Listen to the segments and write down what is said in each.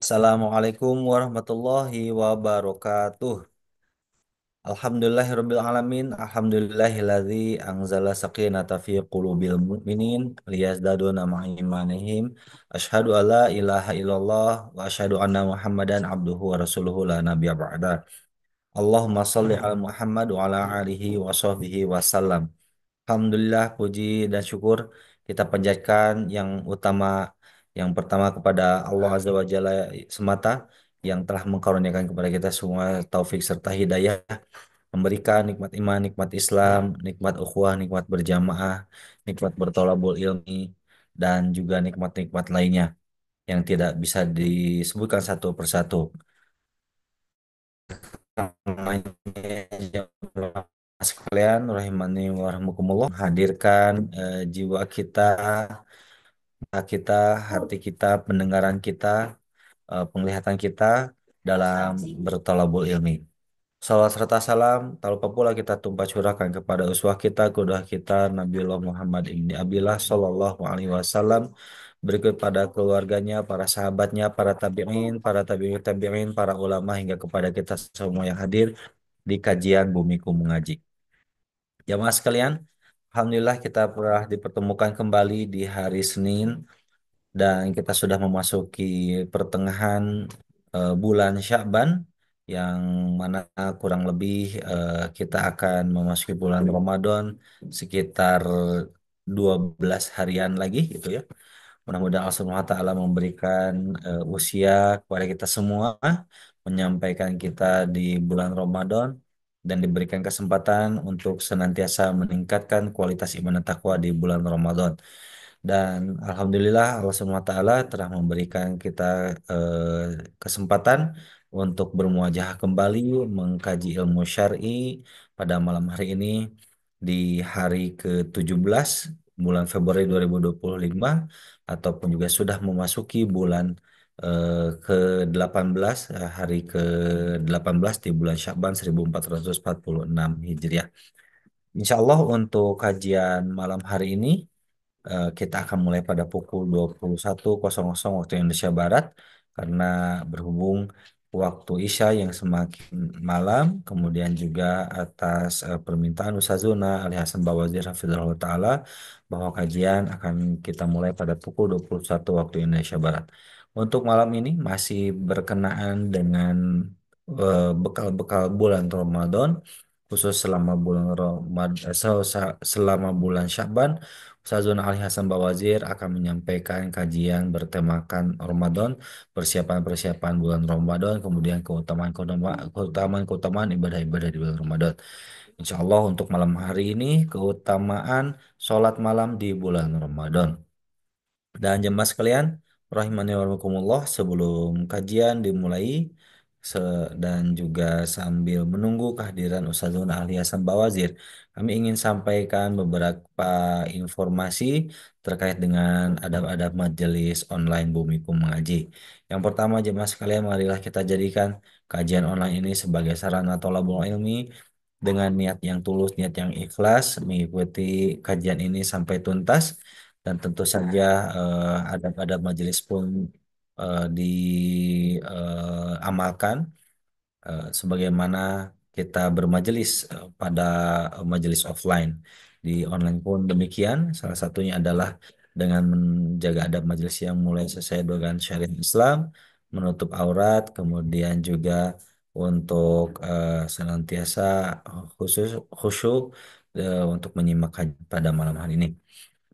Assalamualaikum warahmatullahi wabarakatuh. Alhamdulillahirabbil alamin. Alhamdulillahilladzi anzala sakinata fi qulubil mu'minin liyazdadu ma'a imanihim. Asyhadu alla ilaha illallah wa asyhadu anna Muhammadan abduhu wa rasuluhu la nabiyya ba'da. Allahumma shalli ala Muhammad wa ala alihi wa sahbihi wasallam. Alhamdulillah, puji dan syukur kita panjatkan yang utama, yang pertama kepada Allah Azza wa Jalla semata yang telah mengkaruniakan kepada kita semua taufik serta hidayah, memberikan nikmat iman, nikmat Islam, nikmat ukhuwah, nikmat berjamaah, nikmat bertolabul ilmi, dan juga nikmat-nikmat lainnya yang tidak bisa disebutkan satu persatu. Sekalian, rahimani wa rahmukumullah, hadirkan jiwa kita, mata kita, hati kita, pendengaran kita, penglihatan kita dalam bertolabul ilmi. Salawat serta salam, tak lupa pula kita tumpah curahkan kepada uswah kita, kudwah kita, Nabiullah Muhammad ibni Abillah Sallallahu Alaihi Wasallam. Berikut pada keluarganya, para sahabatnya, para tabi'in tabi'in, para ulama hingga kepada kita semua yang hadir di kajian Bumiku Mengaji. Jamaah sekalian, Alhamdulillah kita telah dipertemukan kembali di hari Senin dan kita sudah memasuki pertengahan bulan Sya'ban yang mana kurang lebih kita akan memasuki bulan Ramadan sekitar 12 harian lagi gitu ya. Mudah-mudahan Allah Subhanahu wa taala memberikan usia kepada kita semua, menyampaikan kita di bulan Ramadan dan diberikan kesempatan untuk senantiasa meningkatkan kualitas iman dan takwa di bulan Ramadan. Dan Alhamdulillah Allah Subhanahu wa taala telah memberikan kita kesempatan untuk bermuajah kembali mengkaji ilmu syar'i pada malam hari ini di hari ke-17 bulan Februari 2025 ataupun juga sudah memasuki bulan ke-18, hari ke-18 di bulan Syakban 1446 Hijriah. Insya Allah untuk kajian malam hari ini kita akan mulai pada pukul 21.00 waktu Indonesia Barat karena berhubung waktu Isya yang semakin malam, kemudian juga atas permintaan Ustazuna Ali Hasan Bawazir Hafizahullah Ta'ala bahwa kajian akan kita mulai pada pukul 21 waktu Indonesia Barat. Untuk malam ini masih berkenaan dengan bekal-bekal bulan Ramadan khusus selama bulan Ramadan, selama bulan Syakban. Ustazuna Ali Hasan Bawazir akan menyampaikan kajian bertemakan Ramadan, persiapan-persiapan bulan Ramadan, kemudian keutamaan ibadah-ibadah di bulan Ramadan. Insya Allah untuk malam hari ini keutamaan sholat malam di bulan Ramadan. Dan jemaah sekalian, rahimani wa rahimakumullah, sebelum kajian dimulai dan juga sambil menunggu kehadiran Ustazuna Ahli Hasan Bawazir, kami ingin sampaikan beberapa informasi terkait dengan adab-adab majelis online Bumiku Mengaji. Yang pertama, jemaah sekalian, marilah kita jadikan kajian online ini sebagai sarana thalabul ilmi dengan niat yang tulus, niat yang ikhlas, mengikuti kajian ini sampai tuntas dan tentu saja adab-adab majelis pun diamalkan sebagaimana kita bermajelis pada majelis offline. Di online pun demikian, salah satunya adalah dengan menjaga adab majelis yang mulai sesuai dengan syariat Islam, menutup aurat, kemudian juga untuk senantiasa khusus khusyuk untuk menyimak kajian pada malam hari ini.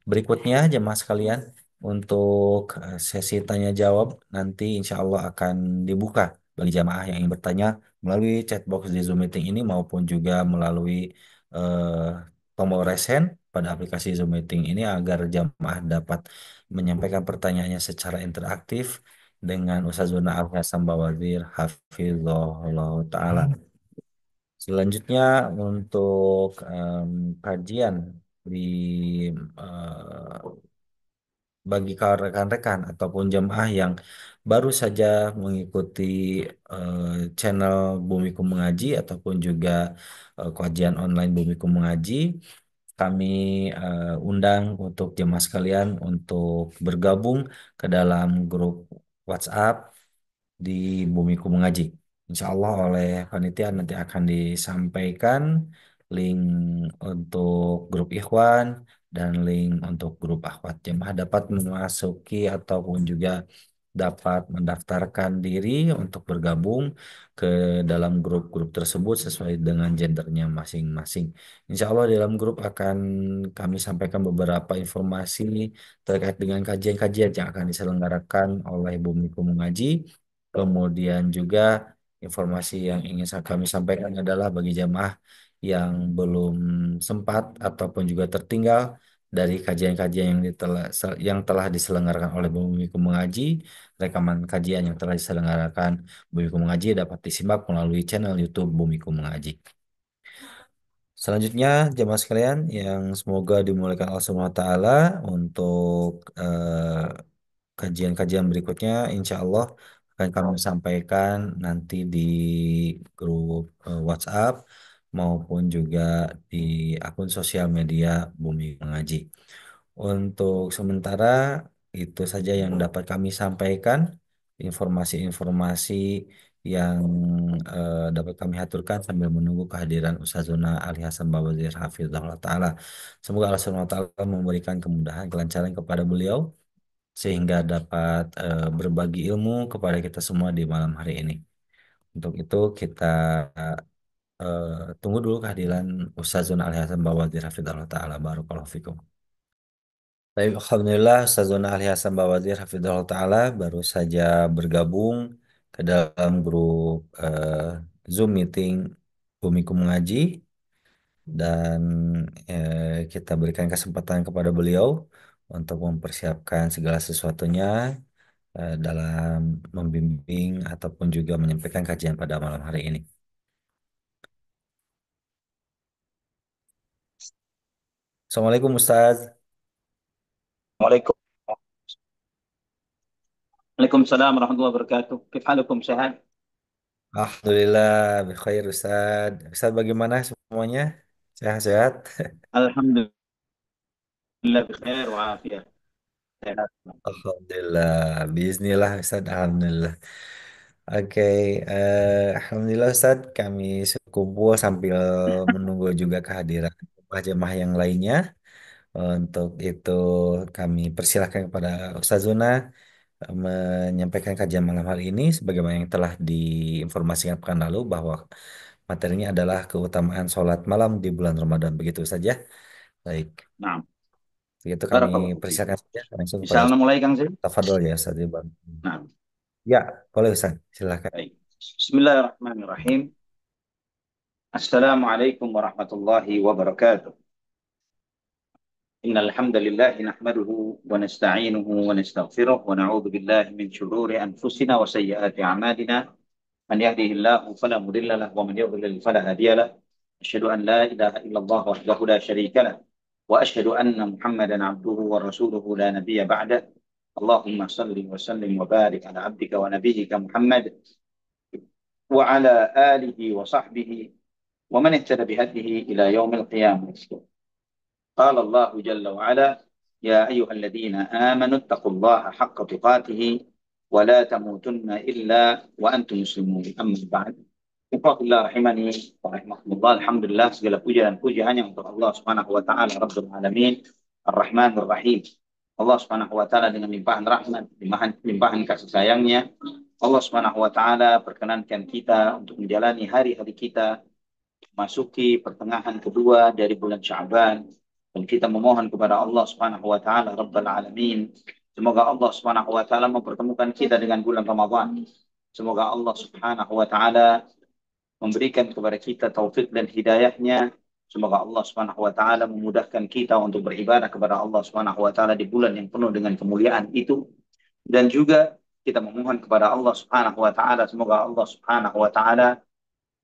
Berikutnya jemaah sekalian, untuk sesi tanya jawab nanti insya Allah akan dibuka bagi jamaah yang ingin bertanya melalui chatbox di Zoom Meeting ini maupun juga melalui eh, tombol resen pada aplikasi Zoom Meeting ini agar jamaah dapat menyampaikan pertanyaannya secara interaktif dengan Ustazuna Al Hasan Bawazir Hafizahullah Ta'ala. Selanjutnya untuk kajian di eh, bagi rekan-rekan ataupun jemaah yang baru saja mengikuti eh, channel Bumiku Mengaji ataupun juga kajian online Bumiku Mengaji, kami undang untuk jemaah sekalian untuk bergabung ke dalam grup WhatsApp di Bumiku Mengaji. Insya Allah oleh panitia nanti akan disampaikan link untuk grup Ikhwan dan link untuk grup Akhwat. Jemaah dapat memasuki ataupun juga dapat mendaftarkan diri untuk bergabung ke dalam grup-grup tersebut sesuai dengan gendernya masing-masing. Insya Allah di dalam grup akan kami sampaikan beberapa informasi terkait dengan kajian-kajian yang akan diselenggarakan oleh Bumiku Mengaji. Kemudian juga informasi yang ingin kami sampaikan adalah bagi jamaah yang belum sempat ataupun juga tertinggal dari kajian-kajian yang telah diselenggarakan oleh Bumiku Mengaji, rekaman kajian yang telah diselenggarakan Bumiku Mengaji dapat disimak melalui channel YouTube Bumiku Mengaji. Selanjutnya, jemaah sekalian yang semoga dimuliakan Allah Subhanahu wa Ta'ala untuk kajian-kajian berikutnya, insya Allah akan kami sampaikan nanti di grup WhatsApp maupun juga di akun sosial media Bumi Mengaji. Untuk sementara itu saja yang dapat kami sampaikan, informasi-informasi yang dapat kami aturkan sambil menunggu kehadiran Ustazuna Ali Hasan Bawazir Hafizahullah Ta'ala. Semoga Allah Subhanahu wa Ta'ala memberikan kemudahan, kelancaran kepada beliau sehingga dapat berbagi ilmu kepada kita semua di malam hari ini. Untuk itu kita eh, tunggu dulu kehadiran Ustazun Ali Hasan Bawazir Hafizahullah Ta'ala. Barakallahu fikum. Baik, Alhamdulillah Ustazun Ali Hasan Bawazir Hafizahullah Ta'ala baru saja bergabung ke dalam grup Zoom meeting Bumiku Mengaji dan kita berikan kesempatan kepada beliau untuk mempersiapkan segala sesuatunya dalam membimbing ataupun juga menyampaikan kajian pada malam hari ini. Assalamualaikum Ustaz. وعليكم وعليكم السلام ورحمة الله وبركاته. كيف حالكم شهاد؟ Alhamdulillah, bikhair Ustaz. Ustaz bagaimana semuanya? Sehat-sehat? الحمد لله بخير وعافية. Alhamdulillah, Bismillah Ustaz. Alhamdulillah. Oke, Alhamdulillah Ustaz, kami sekumpul sambil menunggu juga kehadiran jemaah-jemaah yang lainnya. Untuk itu kami persilahkan kepada Ustazuna menyampaikan kajian malam hari ini sebagaimana yang telah diinformasikan pekan lalu bahwa materinya adalah keutamaan sholat malam di bulan Ramadan begitu saja. Baik, نعم. begitu kami بارك الله فيكم. persilakan saja langsung kepada Misalnya mulai Kang Zul. Tafadol ya Ustaz Iban. نعم. Ya, boleh Ustaz, silakan. طيب. بسم الله الرحمن الرحيم. السلام عليكم ورحمة الله وبركاته. إن الحمد لله نحمده ونستعينه ونستغفره ونعوذ بالله من شرور أنفسنا وسيئات أعمالنا. من يهده الله فلا مضل له ومن يضلل فلا هادي له. أشهد أن لا إله إلا الله وحده لا شريك له وأشهد أن محمدا عبده ورسوله لا نبي بعده. اللهم صل وسلم وبارك على عبدك ونبيك محمد وعلى آله وصحبه ومن اهتدى بهديه إلى يوم القيامة. قال الله جل وعلا: يا أيها الذين آمنوا اتقوا الله حق تقاته ولا تموتن إلا وأنتم مسلمون. أما بعد. Alhamdulillah rahimani wa rahimakumullah. Alhamdulillah segala puja dan puji hanya untuk Allah Subhanahu wa taala Rabbul Alamin, Ar-Rahmanir Rahim. Allah Subhanahu wa taala dengan limpahan rahmat, limpahan kasih sayangnya, Allah Subhanahu wa taala perkenankan kita untuk menjalani hari-hari kita masuki pertengahan kedua dari bulan Sya'ban, dan kita memohon kepada Allah Subhanahu wa taala Rabbul Alamin, semoga Allah Subhanahu wa taala mempertemukan kita dengan bulan Ramadan. Semoga Allah Subhanahu wa taala memberikan kepada kita taufik dan hidayahnya. Semoga Allah Subhanahu wa taala memudahkan kita untuk beribadah kepada Allah Subhanahu wa taala di bulan yang penuh dengan kemuliaan itu. Dan juga kita memohon kepada Allah Subhanahu wa taala semoga Allah Subhanahu wa taala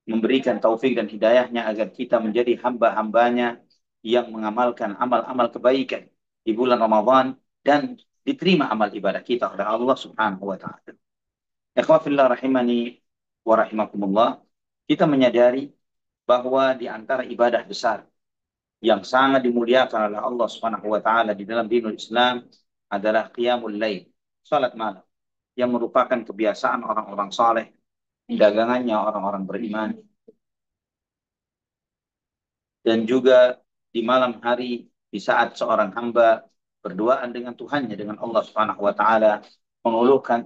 memberikan taufik dan hidayahnya agar kita menjadi hamba-hambanya yang mengamalkan amal-amal kebaikan di bulan Ramadan dan diterima amal ibadah kita oleh Allah Subhanahu wa taala. Ikhwafillah rahimani wa rahimakumullah. Kita menyadari bahwa di antara ibadah besar yang sangat dimuliakan oleh Allah Subhanahu wa taala di dalam dinul Islam adalah qiyamul lail, salat malam. yang merupakan kebiasaan orang-orang saleh, dagangannya orang-orang beriman, dan juga di malam hari di saat seorang hamba berduaan dengan Tuhannya, dengan Allah Subhanahu wa taala,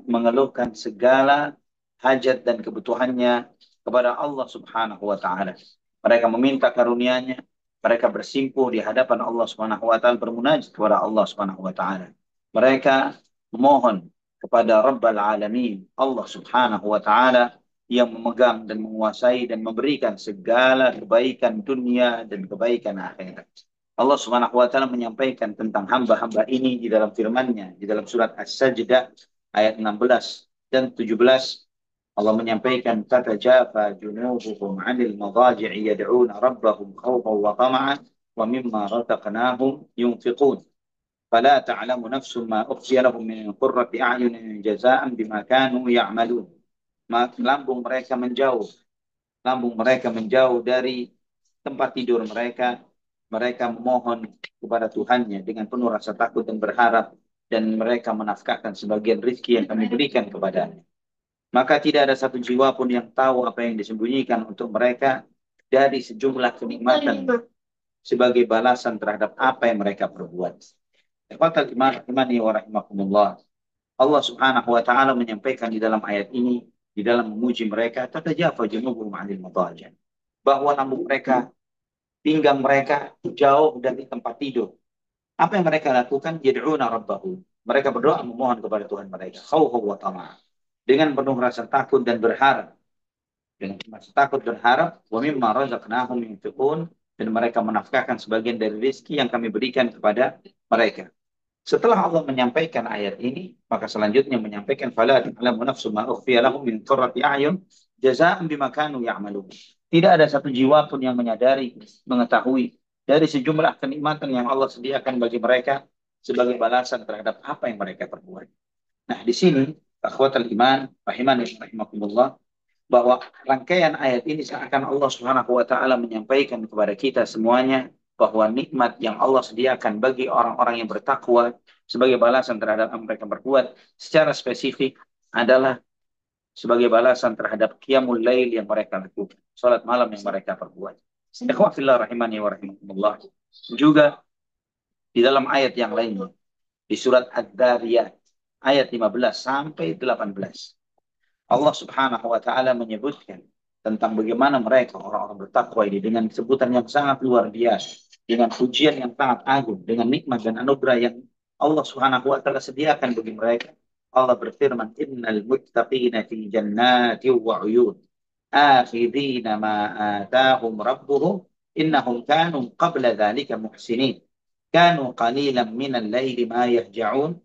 mengeluhkan segala hajat dan kebutuhannya kepada Allah Subhanahu wa taala. Mereka meminta karunia-Nya, mereka bersimpuh di hadapan Allah Subhanahu wa taala, bermunajat kepada Allah Subhanahu wa taala. Mereka memohon kepada Rabbal Alamin, Allah Subhanahu wa taala, yang memegang dan menguasai dan memberikan segala kebaikan dunia dan kebaikan akhirat. Allah Subhanahu wa taala menyampaikan tentang hamba-hamba ini di dalam firman-Nya di dalam surat As-Sajdah ayat 16 dan 17. Allah menyampaikan tatajafa junubuhum 'anil madaji'i yad'una rabbahum khawfan wa tama'an wa mimma razaqnahum yunfiqun. فلا تعلم نفس ما أخفي لهم من قرة أعين جزاء بما كانوا يعملون. Lambung mereka menjauh dari tempat tidur mereka. Mereka memohon kepada Tuhannya dengan penuh rasa takut dan berharap, dan mereka menafkahkan sebagian rizki yang kami berikan kepadanya. Maka tidak ada satu jiwa pun yang tahu apa yang disembunyikan untuk mereka dari sejumlah kenikmatan sebagai balasan terhadap apa yang mereka perbuat. Ikhwatal imani wa rahimakumullah. Allah Subhanahu wa taala menyampaikan di dalam ayat ini, di dalam memuji mereka, tatajafa junubuhum 'anil madaji', bahwa lambung mereka, pinggang mereka jauh dari tempat tidur. Apa yang mereka lakukan? Yad'una rabbahum. Mereka berdoa memohon kepada Tuhan mereka, khaufan wa tama'an, dengan penuh rasa takut dan berharap. Dengan rasa takut dan berharap, wa mimma razaqnahum yunfiqun, dan mereka menafkahkan sebagian dari rezeki yang kami berikan kepada mereka. Setelah Allah menyampaikan ayat ini, maka selanjutnya menyampaikan fala ta'lamu nafsun ma ukhfiya lahum min qurrati a'yun jazaa'an bima kanu ya'malun. Tidak ada satu jiwa pun yang menyadari, mengetahui dari sejumlah kenikmatan yang Allah sediakan bagi mereka sebagai balasan terhadap apa yang mereka perbuat. Nah, di sini akhwatul iman rahimani rahimakumullah, bahwa rangkaian ayat ini seakan Allah Subhanahu wa taala menyampaikan kepada kita semuanya bahwa nikmat yang Allah sediakan bagi orang-orang yang bertakwa sebagai balasan terhadap apa yang mereka berbuat secara spesifik adalah sebagai balasan terhadap qiyamul lail yang mereka lakukan, salat malam yang mereka perbuat. Ikhwan fillah rahimani wa rahimakumullah. Juga di dalam ayat yang lainnya di surat Ad-Dariyat ayat 15 sampai 18. Allah Subhanahu wa taala menyebutkan tentang bagaimana mereka orang-orang bertakwa ini dengan sebutan yang sangat luar biasa, dengan pujian yang sangat agung, dengan nikmat dan anugerah yang Allah Subhanahu wa taala sediakan bagi mereka. Allah berfirman, "Innal muttaqina fi jannati wa 'uyun, akhidina ma atahum rabbuhum, innahum kanu qabla dzalika muhsinin. Kanu qalilan minal laili ma yahja'un,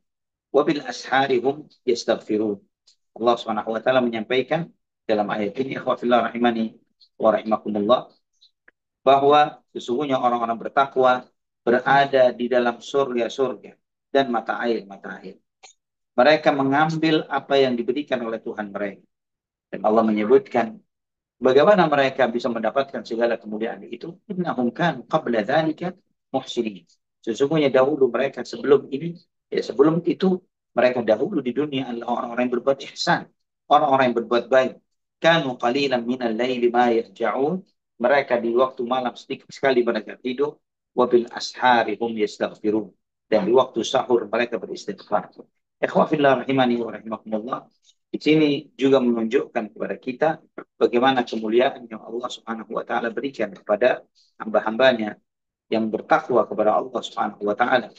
wa bil ashari hum yastaghfirun." Allah Subhanahu wa taala menyampaikan dalam ayat ini, ikhwafillah rahimani wa rahimakumullah, bahwa sesungguhnya orang-orang bertakwa berada di dalam surga-surga dan mata air-mata air. Mereka mengambil apa yang diberikan oleh Tuhan mereka. Dan Allah menyebutkan bagaimana mereka bisa mendapatkan segala kemuliaan itu. Innahum kanu qabla dzalika muhsinin. Sesungguhnya dahulu mereka sebelum ini, sebelum itu mereka dahulu di dunia adalah orang-orang yang berbuat ihsan, orang-orang yang berbuat baik. Kanu qalilan minal laili ma yahja'un. Mereka di waktu malam sedikit sekali mereka tidur. Wabil ashari hum yastaghfirun. Dan di waktu sahur mereka beristighfar. Ikhwafillah rahimani wa rahimakumullah. Di sini juga menunjukkan kepada kita bagaimana kemuliaan yang Allah Subhanahu wa taala berikan kepada hamba-hambanya yang bertakwa kepada Allah Subhanahu wa taala,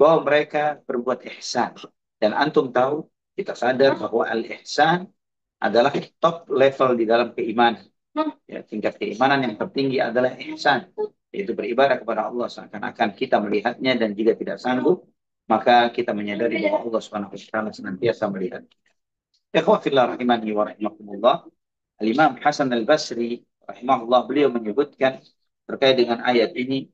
bahwa mereka berbuat ihsan. Dan antum tahu, kita sadar bahwa al-ihsan adalah top level di dalam keimanan. Ya, tingkat keimanan yang tertinggi adalah ihsan, yaitu beribadah kepada Allah seakan-akan kita melihatnya, dan jika tidak sanggup, maka kita menyadari bahwa Allah Subhanahu wa taala senantiasa melihat. Ikhwafillah rahimani wa rahimakumullah. Al-Imam Hasan Al-Basri rahimahullah, beliau menyebutkan terkait dengan ayat ini,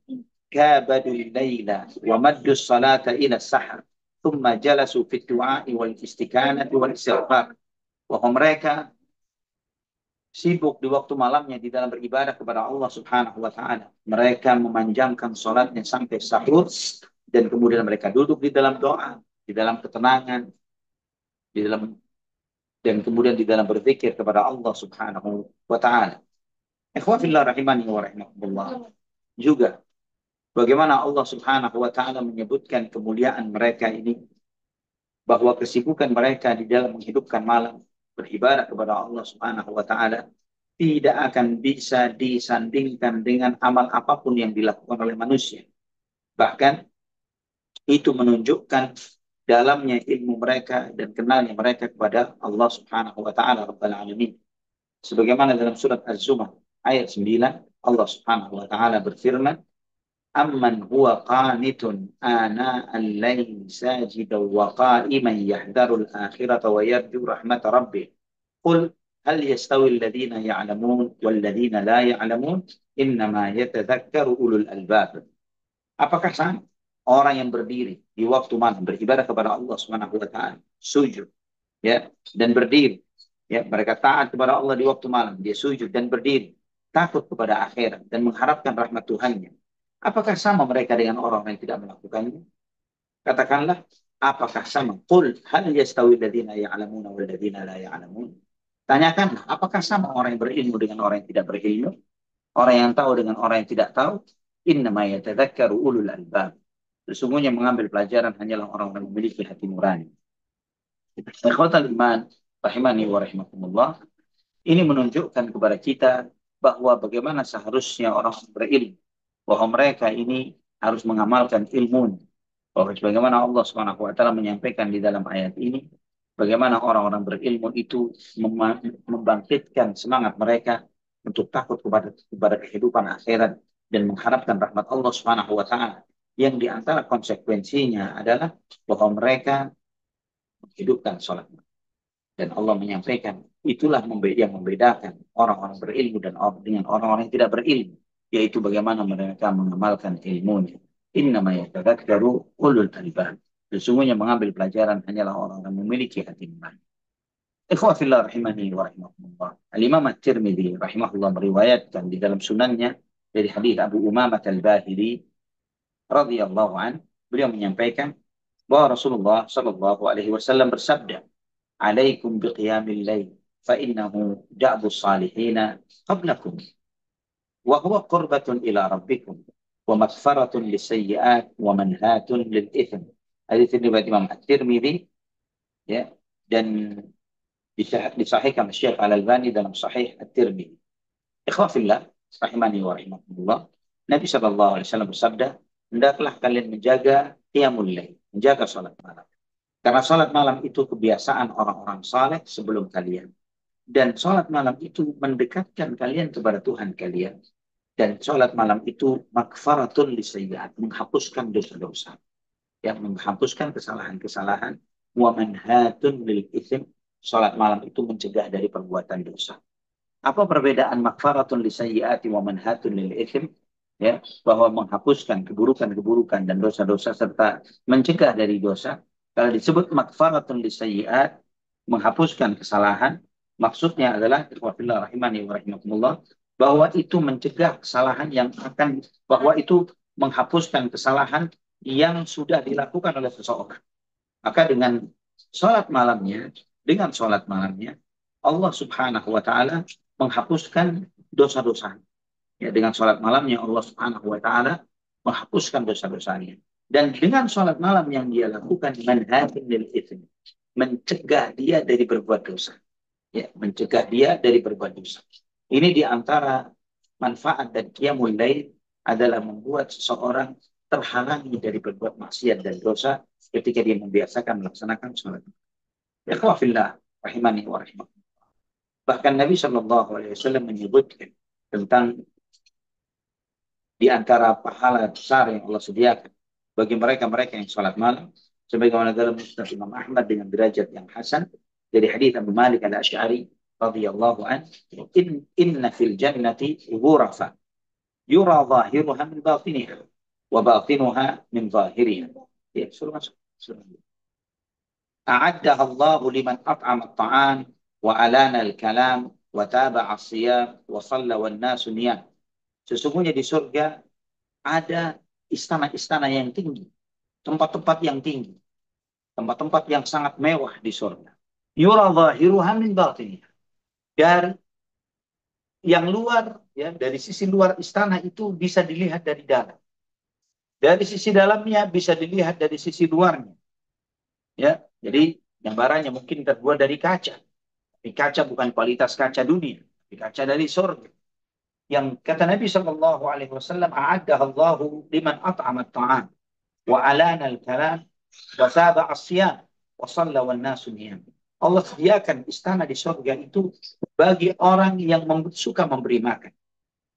kabadul laila wa maddus salata ila sahar thumma jalasu fit du'a'i wal istikanati wal istighfar. Bahwa mereka sibuk di waktu malamnya di dalam beribadah kepada Allah Subhanahu wa taala. Mereka memanjangkan salatnya sampai sahur, dan kemudian mereka duduk di dalam doa, di dalam ketenangan, di dalam dan kemudian di dalam berzikir kepada Allah Subhanahu wa taala. Ikhwafillah rahimani wa rahimakumullah. Juga bagaimana Allah Subhanahu wa taala menyebutkan kemuliaan mereka ini, bahwa kesibukan mereka di dalam menghidupkan malam beribadah kepada Allah Subhanahu wa taala tidak akan bisa disandingkan dengan amal apapun yang dilakukan oleh manusia. Bahkan itu menunjukkan dalamnya ilmu mereka dan kenalnya mereka kepada Allah Subhanahu wa taala Rabbul Alamin. Sebagaimana dalam surat Az-Zumar ayat 9, Allah Subhanahu wa taala berfirman, "Amman huwa qanitun ana al-lail sajidan wa qa'iman yahdharul akhirata wa yarju rahmat rabbih. Qul hal yastawi alladhina ya'lamun wal ladhina la ya'lamun innama yatadhakkaru ulul albab." Apakah sama orang yang berdiri di waktu malam beribadah kepada Allah Subhanahu wa taala, sujud ya dan berdiri, ya mereka taat kepada Allah di waktu malam, dia sujud dan berdiri, takut kepada akhirat dan mengharapkan rahmat Tuhannya. Apakah sama mereka dengan orang yang tidak melakukannya? Katakanlah, apakah sama? Qul hal yastawi alladziina ya'lamuuna wal ladziina la ya'lamuun. Tanyakanlah, apakah sama orang yang berilmu dengan orang yang tidak berilmu? Orang yang tahu dengan orang yang tidak tahu? Innama yatadzakkaru ulul albab. Sesungguhnya mengambil pelajaran hanyalah orang-orang yang memiliki hati nurani. Ikhwatal iman, rahimani wa rahimakumullah. Ini menunjukkan kepada kita bahwa bagaimana seharusnya orang berilmu, bahwa mereka ini harus mengamalkan ilmu. Bahwa sebagaimana Allah Subhanahu wa taala menyampaikan di dalam ayat ini, bagaimana orang-orang berilmu itu membangkitkan semangat mereka untuk takut kepada kehidupan akhirat dan mengharapkan rahmat Allah Subhanahu wa taala. Yang di antara konsekuensinya adalah bahwa mereka menghidupkan sholat. Dan Allah menyampaikan, itulah yang membedakan orang-orang berilmu dan dengan orang-orang yang tidak berilmu, yaitu bagaimana mereka mengamalkan ilmunya. Innama yatadzakkaru ulul albab. Sesungguhnya mengambil pelajaran hanyalah orang-orang yang memiliki hati nurani. Ikhwafillah rahimani wa rahimakumullah. Al-Imam At-Tirmidzi rahimahullah meriwayatkan di dalam sunannya dari hadis Abu Umamah Al-Bahili radhiyallahu an, beliau menyampaikan bahwa Rasulullah sallallahu alaihi wasallam bersabda, "Alaikum biqiyamil lail, fa innahu da'bu salihin qablakum, wa huwa qurbatun ila rabbikum, wa maghfaratun lisayyi'at, wa manhatun lil itsm." Hadis ini riwayat Imam At-Tirmidzi, ya, dan disahihkan Syekh Al-Albani dalam Sahih At-Tirmidzi. Ikhwafillah rahimani wa rahimakumullah. Nabi sallallahu alaihi wasallam bersabda, hendaklah kalian menjaga qiyamul lail, menjaga salat malam. Karena salat malam itu kebiasaan orang-orang saleh sebelum kalian. Dan salat malam itu mendekatkan kalian kepada Tuhan kalian. Dan salat malam itu maghfaratun lisayyi'at, menghapuskan dosa-dosa. Yang menghapuskan kesalahan-kesalahan. Wa manhatun lil itsm, salat malam itu mencegah dari perbuatan dosa. Apa perbedaan maghfaratun lisayyi'ati wa manhatun lil itsm? Ya, bahwa menghapuskan keburukan-keburukan dan dosa-dosa serta mencegah dari dosa. Kalau disebut maghfaratun lisayyi'at, menghapuskan kesalahan, maksudnya adalah ikhwafillah rahimani wa rahimakumullah, bahwa itu mencegah kesalahan yang akan, bahwa itu menghapuskan kesalahan yang sudah dilakukan oleh seseorang. Maka dengan sholat malamnya, Allah Subhanahu wa taala menghapuskan dosa-dosa. Ya, dengan sholat malamnya Allah Subhanahu wa taala menghapuskan dosa-dosanya. Dan dengan sholat malam yang dia lakukan, manhatin lil itsm, mencegah dia dari berbuat dosa. Ya, mencegah dia dari berbuat dosa. Ini di antara manfaat dan qiyamul lail adalah membuat seseorang terhalangi dari berbuat maksiat dan dosa ketika dia membiasakan melaksanakan sholat. Ya khawafillah rahimani wa rahimakumullah. Bahkan Nabi Shallallahu Alaihi Wasallam menyebutkan tentang di antara pahala besar yang Allah sediakan bagi mereka-mereka yang sholat malam, sebagaimana dalam Musnad Imam Ahmad dengan derajat yang hasan dari hadis Abu Malik Al-Asy'ari radhiyallahu an, inna fil jannati ghurafa yura zahiruha min batiniha wa batinuha min zahiriha. Ya, suruh masuk. A'addaha Allahu liman at'ama at-ta'am wa alana al-kalam wa taba'a as-siyam wa shalla wan nasu niyam. Sesungguhnya di surga ada istana-istana yang tinggi, tempat-tempat yang tinggi, tempat-tempat yang sangat mewah di surga. yura zahiruha min batiniha. Dari yang luar, ya, dari sisi luar istana itu bisa dilihat dari dalam. Dari sisi dalamnya bisa dilihat dari sisi luarnya. Ya, jadi gambarannya mungkin terbuat dari kaca. Tapi kaca bukan kualitas kaca dunia, tapi kaca dari surga. Yang kata Nabi Shallallahu Alaihi Wasallam, "A'addah Allahu liman at'ama ta'am, wa alana al-kalam, wa saba as-siyam, wa salla wal nasu niyam." Allah sediakan istana di surga itu bagi orang yang suka memberi makan,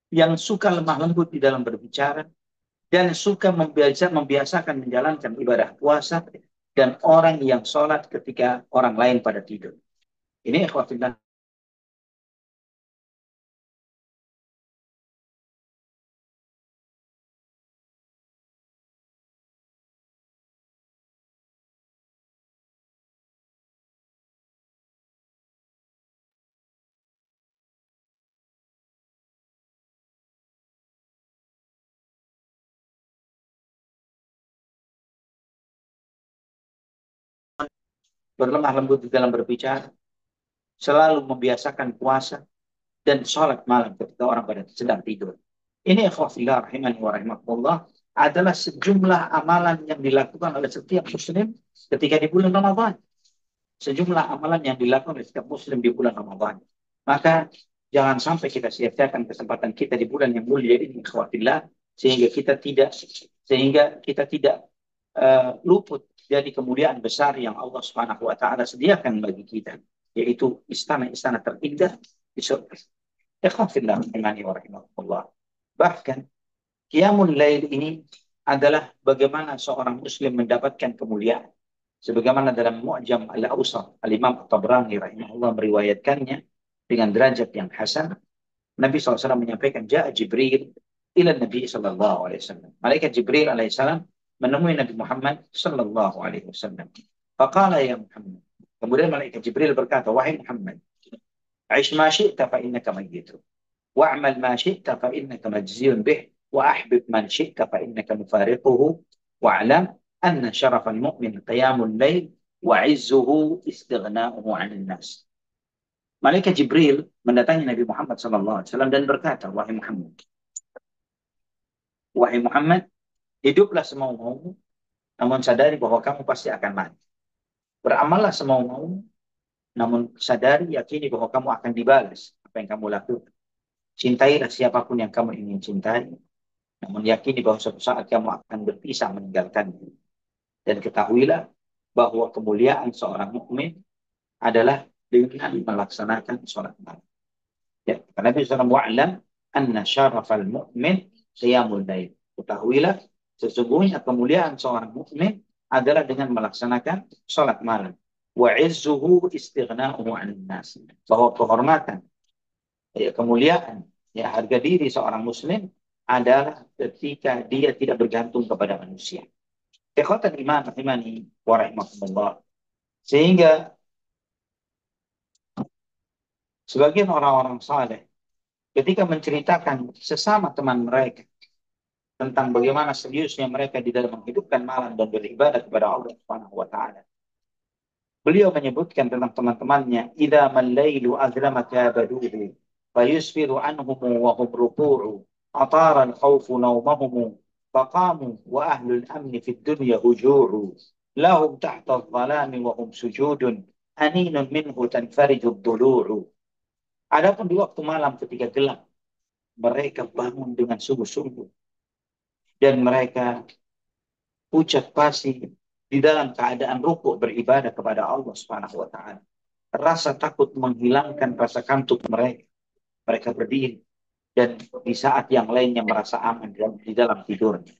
yang suka lemah lembut di dalam berbicara, dan suka membiasakan menjalankan ibadah puasa, dan orang yang sholat ketika orang lain pada tidur. Ini ikhwafillah berlemah lembut di dalam berbicara, selalu membiasakan puasa, dan sholat malam ketika orang pada sedang tidur. Ini ikhwafillah rahimani wa rahimakumullah adalah sejumlah amalan yang dilakukan oleh setiap muslim ketika di bulan Ramadan. Sejumlah amalan yang dilakukan oleh setiap muslim di bulan Ramadan. Maka jangan sampai kita sia-siakan kesempatan kita di bulan yang mulia ini, ikhwafillah, sehingga kita tidak luput dari kemuliaan besar yang Allah Subhanahu wa taala sediakan bagi kita, yaitu istana-istana terindah di surga. Ikhwafillah rahimani wa rahimakumullah. Bahkan Qiyamul Lail ini adalah bagaimana seorang muslim mendapatkan kemuliaan. Sebagaimana dalam Mu'jam Al-Awsat, Al-Imam At-Tabrani rahimahullah meriwayatkannya dengan derajat yang hasan. Nabi SAW menyampaikan, Ja'a Jibril ila Nabi SAW. Malaikat Jibril alaihissalam menemui Nabi Muhammad SAW. Faqala ya Muhammad. Kemudian malaikat Jibril berkata, wahai Muhammad, Aish ma syi'ta fa innaka mayyitu. Wa'amal ma syi'ta fa innaka majziyun bih. Wa'ahbib man syi'ta fa innaka mufariquhu. Wa'alam anna syarafal mu'min qiyamul lail. Wa'izzuhu istighna'uhu 'anil nas. Malaikat Jibril mendatangi Nabi Muhammad SAW dan berkata, wahai Muhammad, hiduplah semau-maumu, namun sadari bahwa kamu pasti akan mati. Beramallah semau-maumu, namun sadari, yakini bahwa kamu akan dibalas apa yang kamu lakukan. Cintailah siapapun yang kamu ingin cintai, namun yakini bahwa suatu saat kamu akan berpisah meninggalkannya. Dan ketahuilah bahwa kemuliaan seorang mukmin adalah dengan melaksanakan sholat malam. Ya, karena Nabi SAW wa'lam anna syarafal mu'min qiyamul lail. Ketahuilah sesungguhnya kemuliaan seorang mukmin adalah dengan melaksanakan sholat malam. Wa izzuhu istighna'uhu 'anil nas. Bahwa kehormatan, ya, kemuliaan, ya, harga diri seorang muslim adalah ketika dia tidak bergantung kepada manusia. Ikhwatan iman rahimani wa rahimakumullah. Sehingga sebagian orang-orang saleh ketika menceritakan sesama teman mereka tentang bagaimana seriusnya mereka di dalam menghidupkan malam dan beribadah kepada Allah Subhanahu wa taala. Beliau menyebutkan tentang teman-temannya, "Idza mal-lailu azlamat yabaduhu, fayusfiru anhum wa hum ruku'u, atara al-khawfu nawmahum, faqamu wa ahlul amni fid dunya huju'u, lahum tahta adh-dhalami wa hum sujudun, aninun minhu tanfariju ad-dhulu'u." Adapun di waktu malam ketika gelap, mereka bangun dengan sungguh-sungguh dan mereka ucap pasi di dalam keadaan rukuk beribadah kepada Allah Subhanahu wa taala. Rasa takut menghilangkan rasa kantuk mereka. Mereka berdiri dan di saat yang lainnya merasa aman di dalam tidurnya.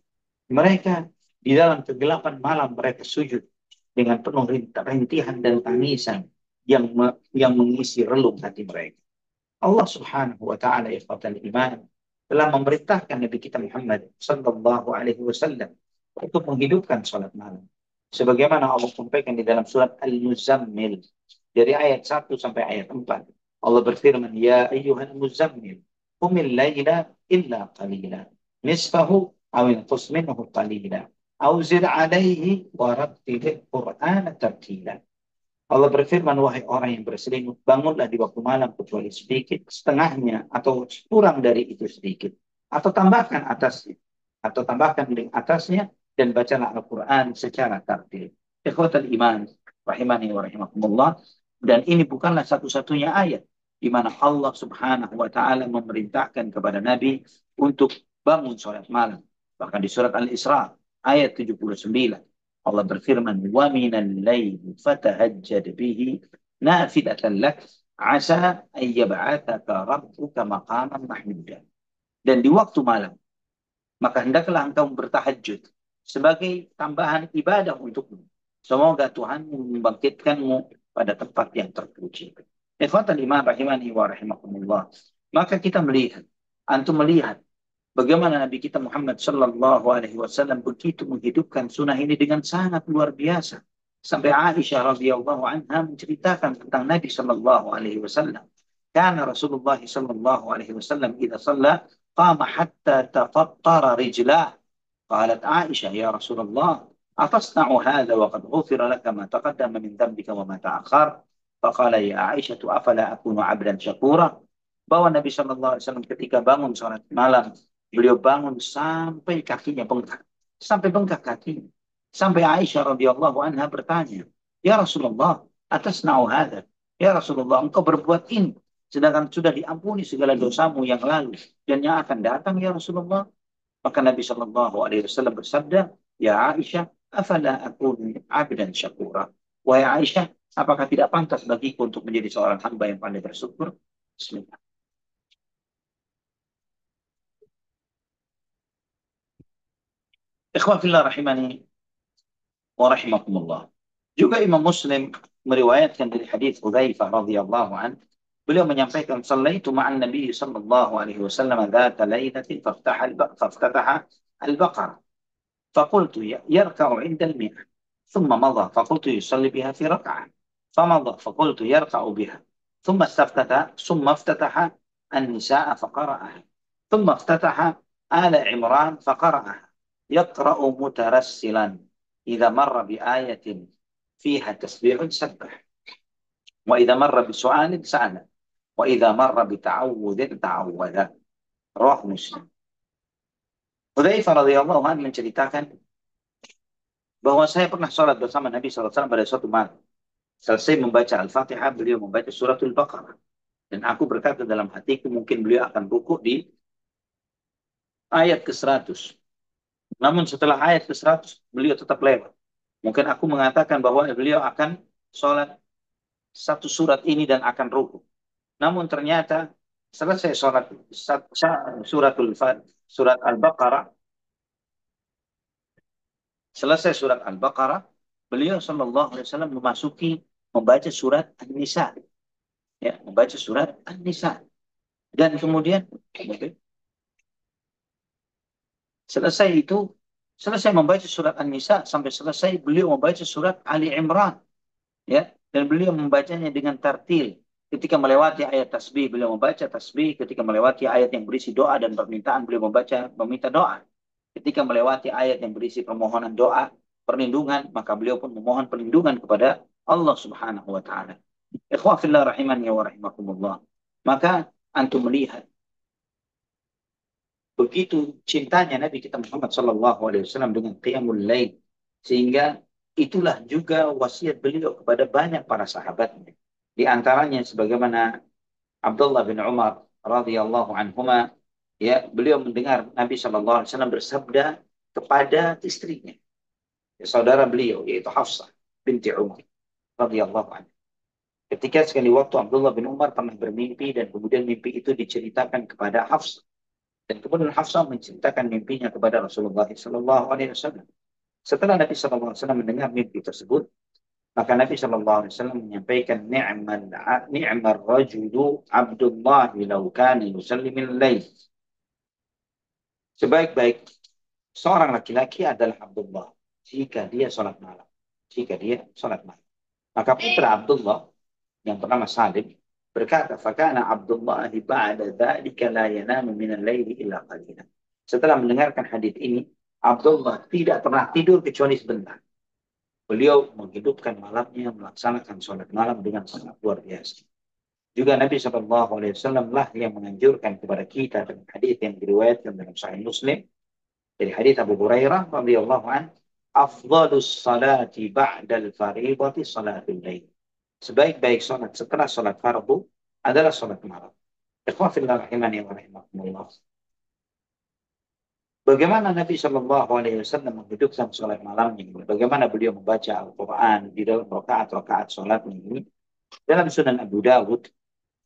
Mereka di dalam kegelapan malam mereka sujud dengan penuh rintihan dan tangisan yang mengisi relung hati mereka. Allah Subhanahu wa taala ikhwatal iman telah memerintahkan Nabi kita Muhammad sallallahu alaihi wasallam untuk menghidupkan salat malam. Sebagaimana Allah sampaikan di dalam surat Al-Muzammil dari ayat 1 sampai ayat 4. Allah berfirman, "Ya ayyuhal muzammil, qumil laila illa qalila. Nisfahu aw inqus minhu qalila. Aw zid 'alaihi wa rattilil Qur'ana tartila." Allah berfirman, wahai orang yang berselimut, bangunlah di waktu malam kecuali sedikit, setengahnya, atau kurang dari itu sedikit. Atau tambahkan atasnya. Atau tambahkan di atasnya, dan bacalah Al-Quran secara tartil. Ikhwatal iman, rahimani wa rahimakumullah. Dan ini bukanlah satu-satunya ayat di mana Allah subhanahu wa ta'ala memerintahkan kepada Nabi untuk bangun sholat malam. Bahkan di surat Al-Isra, ayat 79. Allah berfirman, "Wa minal laili fatahajjad bihi nafilatan lak asa an yab'atsaka rabbuka maqaman mahmuda." Dan di waktu malam, maka hendaklah engkau bertahajud sebagai tambahan ibadah untukmu. Semoga Tuhan membangkitkanmu pada tempat yang terpuji. Ikhwatan iman rahimani wa rahimakumullah. Maka kita melihat, antum melihat bagaimana Nabi kita Muhammad Sallallahu Alaihi Wasallam begitu menghidupkan sunnah ini dengan sangat luar biasa. Sampai Aisyah radhiyallahu anha menceritakan tentang Nabi Sallallahu Alaihi Wasallam. Karena Rasulullah Sallallahu Alaihi Wasallam jika salat qama hatta tafattara rijlah. قالت عائشة يا رسول الله أتصنع هذا وقد غفر لك ما تقدم من ذنبك وما تأخر فقال يا عائشة أفلا أكون عبدا شكورا bahwa Nabi Shallallahu Alaihi Wasallam ketika bangun sholat malam beliau bangun sampai kakinya bengkak kakinya sampai Aisyah radhiyallahu anha bertanya ya Rasulullah atas hadza ya Rasulullah engkau berbuat ini sedangkan sudah diampuni segala dosamu yang lalu dan yang akan datang ya Rasulullah. Maka Nabi Shallallahu Alaihi Wasallam bersabda, Ya Aisyah, afala akun abdan syakura. Wahai Aisyah, apakah tidak pantas bagiku untuk menjadi seorang hamba yang pandai bersyukur? Bismillah. Ikhwan fillah rahimani wa rahimakumullah. Juga Imam Muslim meriwayatkan dari hadis Hudzaifah radhiyallahu an, beliau menyampaikan sallaitu ma'an Nabi sallallahu alaihi wasallam dzata lailatin faftataha al-Baqarah. فقلت يركع عند المئة ثم مضى فقلت يصلي بها في ركعة فمضى فقلت يركع بها ثم افتتح النساء فقرأها ثم افتتح آل عمران فقرأها يقرأ مترسلا إذا مر بآية فيها تسبيح سبح وإذا مر بسؤال سأل وإذا مر بتعوذ تعوذ رواه مسلم. Hudzaifah radhiyallahu anhu menceritakan bahwa saya pernah sholat bersama Nabi SAW pada suatu malam. Selesai membaca Al-Fatihah, beliau membaca suratul Baqarah. Dan aku berkata dalam hatiku, mungkin beliau akan rukuk di ayat ke-100. Namun setelah ayat ke-100, beliau tetap lewat. Mungkin aku mengatakan bahwa beliau akan sholat satu surat ini dan akan rukuk. Namun ternyata selesai sholat surat Al-Baqarah, selesai surat Al-Baqarah, beliau Shallallahu Alaihi Wasallam membaca surat An-Nisa, ya, membaca surat An-Nisa, dan kemudian selesai membaca surat An-Nisa sampai selesai beliau membaca surat Ali Imran, ya, dan beliau membacanya dengan tartil. Ketika melewati ayat tasbih, beliau membaca tasbih. Ketika melewati ayat yang berisi doa dan permintaan, beliau meminta doa. Ketika melewati ayat yang berisi permohonan doa, perlindungan, maka beliau pun memohon perlindungan kepada Allah Subhanahu wa taala. Ikhwah fillah rahimani wa rahimakumullah. Maka antum melihat begitu cintanya Nabi kita Muhammad sallallahu alaihi wasallam dengan qiyamul lail, sehingga itulah juga wasiat beliau kepada banyak para sahabatnya. Di antaranya sebagaimana Abdullah bin Umar radhiyallahu anhuma, ya, beliau mendengar Nabi sallallahu alaihi wasallam bersabda kepada istrinya, ya, saudara beliau yaitu Hafsah binti Umar radhiyallahu anha. Ketika sekali waktu Abdullah bin Umar pernah bermimpi dan kemudian mimpi itu diceritakan kepada Hafsah. Dan kemudian Hafsah menceritakan mimpinya kepada Rasulullah sallallahu alaihi wasallam. Setelah Nabi sallallahu alaihi wasallam mendengar mimpi tersebut, maka Nabi sallallahu alaihi wasallam menyampaikan ni'mal rajulu Abdullah law kana yusalli min lail. Sebaik-baik seorang laki-laki adalah Abdullah jika dia sholat malam. Jika dia sholat malam. Maka putra Abdullah yang bernama Salim berkata, "Fakana Abdullah ba'da dzalika la yanamu min al-laili illa qalilan." Setelah mendengarkan hadis ini, Abdullah tidak pernah tidur kecuali sebentar. Beliau menghidupkan malamnya, melaksanakan sholat malam dengan sangat luar biasa. Juga Nabi SAW lah yang menganjurkan kepada kita dengan hadis yang diriwayatkan dalam Sahih Muslim dari hadis Abu Hurairah radhiyallahu an, afdhalus salati ba'dal fariidati salatul lail. Sebaik-baik salat setelah salat fardu adalah salat malam. Ikhwafillah rahimani wa rahimakumullah. Bagaimana Nabi Shallallahu Alaihi Wasallam menghidupkan sholat malamnya ini? Bagaimana beliau membaca Al-Quran di dalam rakaat-rakaat sholatnya ini? Dalam Sunan Abu Dawud,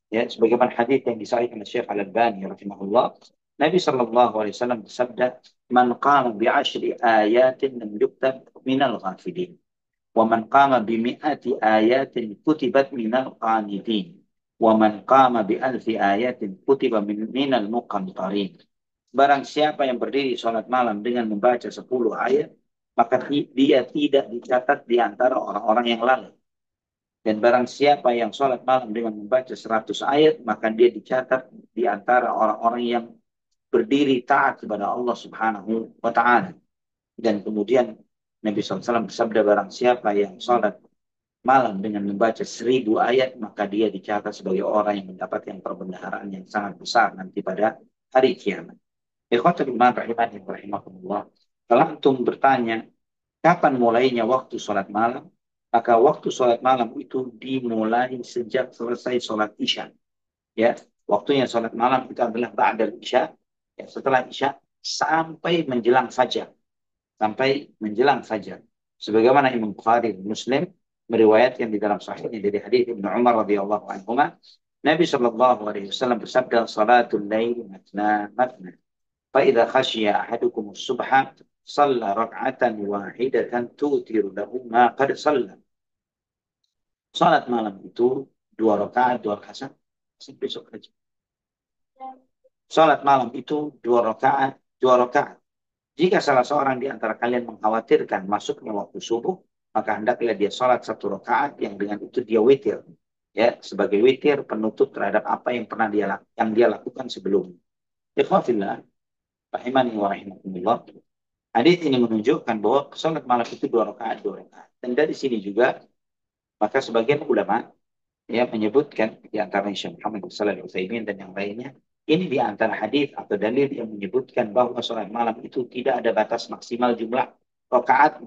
ya, sebagaimana hadis yang disahihkan oleh Syekh Al-Albani rahimahullah, Nabi Shallallahu Alaihi Wasallam bersabda, "Man qama bi ashri ayatin lam yuktab minal ghafilin, wa man qama bi mi'ati ayatin kutibat minal qanitin, wa man qama bi alfi ayatin kutiba minal muqantarin." Barang siapa yang berdiri sholat malam dengan membaca 10 ayat, maka dia tidak dicatat di antara orang-orang yang lalai. Dan barang siapa yang sholat malam dengan membaca 100 ayat, maka dia dicatat di antara orang-orang yang berdiri taat kepada Allah Subhanahu wa Ta'ala. Dan kemudian Nabi SAW bersabda, barang siapa yang sholat malam dengan membaca 1000 ayat, maka dia dicatat sebagai orang yang mendapatkan perbendaharaan yang sangat besar nanti pada hari kiamat. Ikhwatul iman rahimani rahimakumullah. Kalau antum bertanya, kapan mulainya waktu sholat malam? Maka waktu sholat malam itu dimulai sejak selesai sholat isya. Ya, waktunya sholat malam itu adalah ba'dal isya. Ya, setelah isya sampai menjelang fajar. Sampai menjelang fajar. Sebagaimana Imam Bukhari Muslim meriwayatkan di dalam sahihnya dari hadis Ibnu Umar radhiyallahu anhu, Nabi Shallallahu Alaihi Wasallam bersabda, "Salatul lail matna matna. فإذا خشي أحدكم الصبح صلى ركعة واحدة توتر له ما قد صلى." Salat malam itu 2 rakaat, 2 rakaat. Besok aja. Salat malam itu 2 rakaat, 2 rakaat. Jika salah seorang di antara kalian mengkhawatirkan masuknya waktu subuh, maka hendaklah dia salat 1 rakaat yang dengan itu dia witir. Ya, sebagai witir penutup terhadap apa yang pernah dia lakukan sebelumnya. Ikhwafillah rahimani wa rahimakumullah. Hadis ini menunjukkan bahwa sholat malam itu 2 rakaat, 2 rakaat. Dan dari sini juga, maka sebagian ulama ya menyebutkan di antara Syekh Muhammad bin Shalih Al-Utsaimin dan yang lainnya, ini di antara hadis atau dalil yang menyebutkan bahwa sholat malam itu tidak ada batas maksimal jumlah rakaat,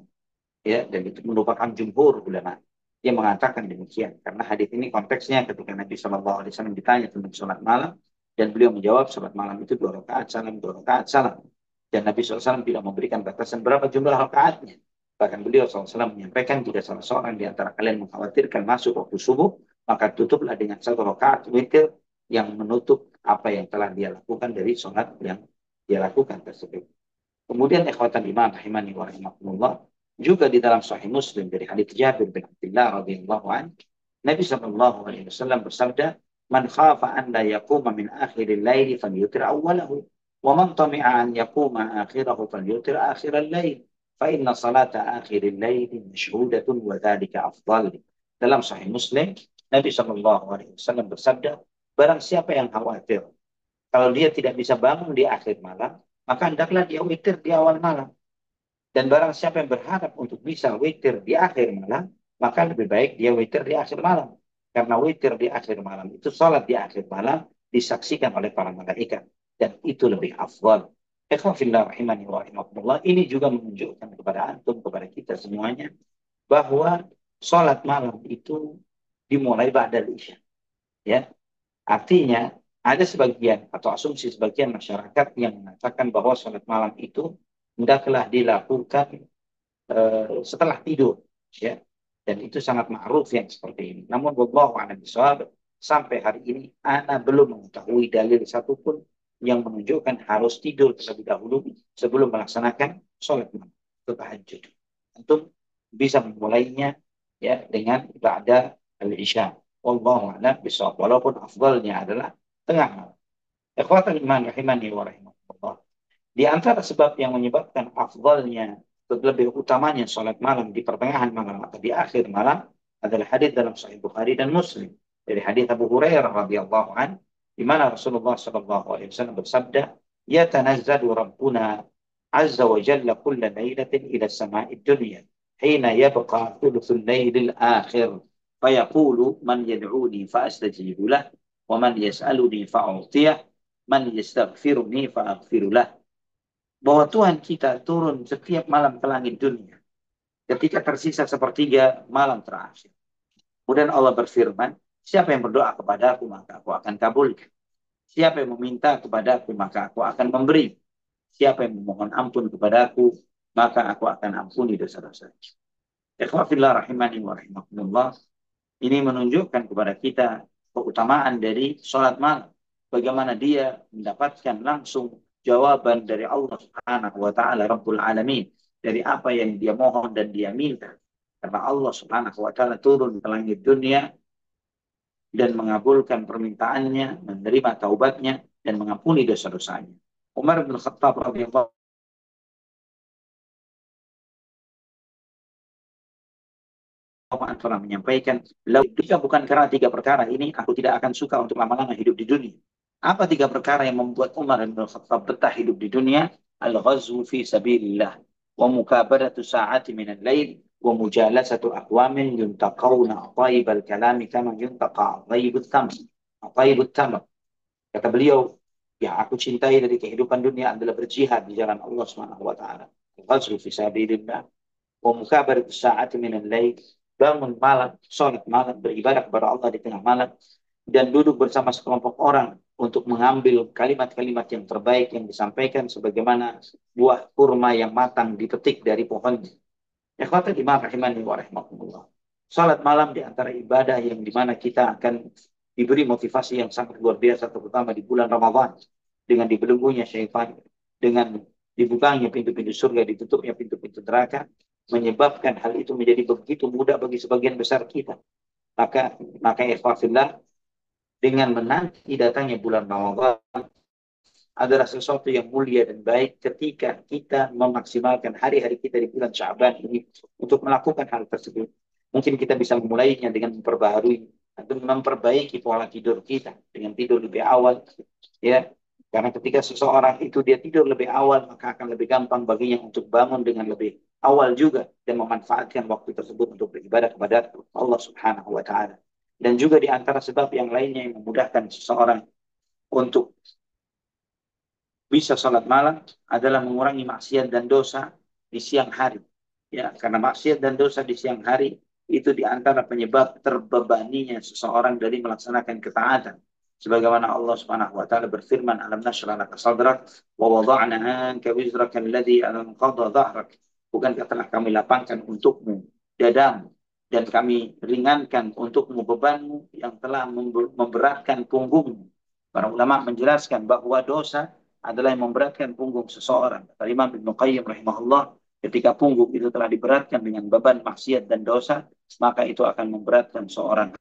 ya, dan itu merupakan jumhur ulama yang mengatakan demikian. Karena hadis ini konteksnya ketika Nabi Shallallahu Alaihi Wasallam ditanya tentang sholat malam dan beliau menjawab sholat malam itu 2 rakaat salam, 2 rakaat salam. Dan Nabi SAW tidak memberikan batasan berapa jumlah rakaatnya. Bahkan beliau SAW menyampaikan, jika salah seorang di antara kalian mengkhawatirkan masuk waktu subuh, maka tutuplah dengan 1 rakaat witir yang menutup apa yang telah dia lakukan dari sholat yang dia lakukan tersebut. Kemudian ikhwatan iman rahimani wa rahimakumullah, juga di dalam Sahih Muslim dari hadits Jabir bin Abdullah radhiyallahu anhu, Nabi SAW bersabda, "Man khafa an la yaquma min akhiril laili falyutir awwalahu. ومن طمع أن يقوم آخره فليوتر آخر الليل فإن صلاة آخر الليل مشهودة وذلك أفضل." Dalam Sahih Muslim, Nabi Shallallahu Alaihi Wasallam bersabda, barang siapa yang khawatir kalau dia tidak bisa bangun di akhir malam, maka hendaklah dia witir di awal malam. Dan barang siapa yang berharap untuk bisa witir di akhir malam, maka lebih baik dia witir di akhir malam. Karena witir di akhir malam itu, salat di akhir malam disaksikan oleh para malaikat. Dan itu lebih afdal. Ikhwafillah rahimani wa rahimakumullah. Ini juga menunjukkan kepada antum, kepada kita semuanya, bahwa salat malam itu dimulai ba'dal isya. Ya, artinya ada sebagian atau asumsi sebagian masyarakat yang mengatakan bahwa salat malam itu hendaklah dilakukan setelah tidur, ya. Dan itu sangat ma'ruf yang seperti ini. Namun wallahu a'lam bishawab, sampai hari ini ana belum mengetahui dalil satupun yang menunjukkan harus tidur terlebih dahulu sebelum melaksanakan sholat malam atau tahajud. Tentu bisa memulainya ya dengan ba'da al-isya. Wallahu a'lam bishawab. Walaupun afdalnya adalah tengah malam. Ikhwatan iman rahimani wa rahimakumullah. Di antara sebab yang menyebabkan afdalnya, lebih utamanya sholat malam di pertengahan malam atau di akhir malam, adalah hadis dalam Sahih Bukhari dan Muslim dari hadis Abu Hurairah radhiyallahu an, di mana Rasulullah sallallahu alaihi wasallam bersabda, "Yatanazzalu Rabbuna azza wa jalla kulla lailatin ila sama'id dunya hina yabqa thuluthul lailil akhir fayaqulu man yad'uni fa astajibu lah wa man yas'aluni fa a'tiyah man yastaghfiruni fa aghfiru lah. Bahwa Tuhan kita turun setiap malam ke langit dunia ketika tersisa sepertiga malam terakhir. Kemudian Allah berfirman, siapa yang berdoa kepada aku maka aku akan kabulkan. Siapa yang meminta kepada aku maka aku akan memberi. Siapa yang memohon ampun kepada aku maka aku akan ampuni dosa-dosa. Ikhwafillah rahimani wa rahimakumullah. Ini menunjukkan kepada kita keutamaan dari sholat malam. Bagaimana dia mendapatkan langsung jawaban dari Allah Subhanahu wa taala Rabbul Alamin dari apa yang dia mohon dan dia minta. Karena Allah Subhanahu wa taala turun ke langit dunia dan mengabulkan permintaannya, menerima taubatnya dan mengampuni dosa-dosanya. Umar bin Khattab radhiyallahu pernah menyampaikan, jika bukan karena tiga perkara ini, aku tidak akan suka untuk lama-lama hidup di dunia. Apa tiga perkara yang membuat Umar bin Khattab betah hidup di dunia? Al-ghazwu fi sabilillah, wa mukabadatu sa'ati minal lail, wa mujalasatu aqwamin yuntaqawna ataibal kalami kama yuntaqa ataibut tamr. Kata beliau, yang aku cintai dari kehidupan dunia adalah berjihad di jalan Allah Subhanahu wa taala. Al-ghazwu fi sabilillah, wa mukabarat sa'ati minal lail, bangun malam, sholat malam, beribadah kepada Allah di tengah malam, dan duduk bersama sekelompok orang untuk mengambil kalimat-kalimat yang terbaik yang disampaikan sebagaimana buah kurma yang matang dipetik dari pohonnya. Ikhwatul iman rahimani wa rahimakumullah. Salat malam di antara ibadah yang dimana kita akan diberi motivasi yang sangat luar biasa, terutama di bulan Ramadan, dengan dibelenggunya syaitan, dengan dibukanya pintu-pintu surga, ditutupnya pintu-pintu neraka, menyebabkan hal itu menjadi begitu mudah bagi sebagian besar kita. Maka ikhwafillah, dengan menanti datangnya bulan Ramadan adalah sesuatu yang mulia dan baik ketika kita memaksimalkan hari-hari kita di bulan Sya'ban ini untuk melakukan hal tersebut. Mungkin kita bisa memulainya dengan memperbaharui atau memperbaiki pola tidur kita dengan tidur lebih awal, ya. Karena ketika seseorang itu dia tidur lebih awal, maka akan lebih gampang baginya untuk bangun dengan lebih awal juga dan memanfaatkan waktu tersebut untuk beribadah kepada Allah Subhanahu wa taala. Dan juga di antara sebab yang lainnya yang memudahkan seseorang untuk bisa sholat malam adalah mengurangi maksiat dan dosa di siang hari. Ya, karena maksiat dan dosa di siang hari itu di antara penyebab terbebaninya seseorang dari melaksanakan ketaatan. Sebagaimana Allah Subhanahu wa taala berfirman, "Alam nashrah laka sadrak wa wada'na anka wizraka alladhi anqadha dhahrak." Bukankah telah kami lapangkan untukmu dadamu dan kami ringankan untukmu bebanmu yang telah memberatkan punggungmu. Para ulama menjelaskan bahwa dosa adalah yang memberatkan punggung seseorang. Kata Imam Ibnu Qayyim rahimahullah, ketika punggung itu telah diberatkan dengan beban maksiat dan dosa, maka itu akan memberatkan seorang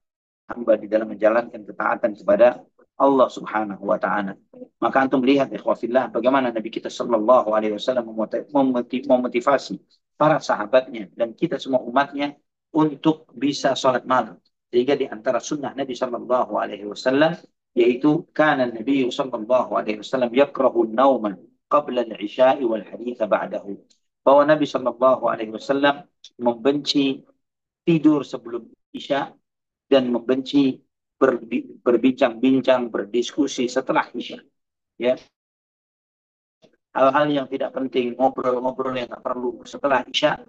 hamba di dalam menjalankan ketaatan kepada Allah Subhanahu wa taala. Maka antum lihat ikhwafillah bagaimana Nabi kita sallallahu alaihi wasallam memotivasi para sahabatnya dan kita semua umatnya untuk bisa sholat malam. Sehingga di antara sunnah Nabi sallallahu alaihi wasallam yaitu kana Nabi sallallahu alaihi wasallam yakrahu an-nauma qabla al-isya'i wal hadits ba'dahu. Bahwa Nabi sallallahu alaihi wasallam membenci tidur sebelum isya dan membenci berbincang-bincang, berdiskusi setelah isya. Ya, hal-hal yang tidak penting, ngobrol-ngobrol yang tak perlu setelah isya.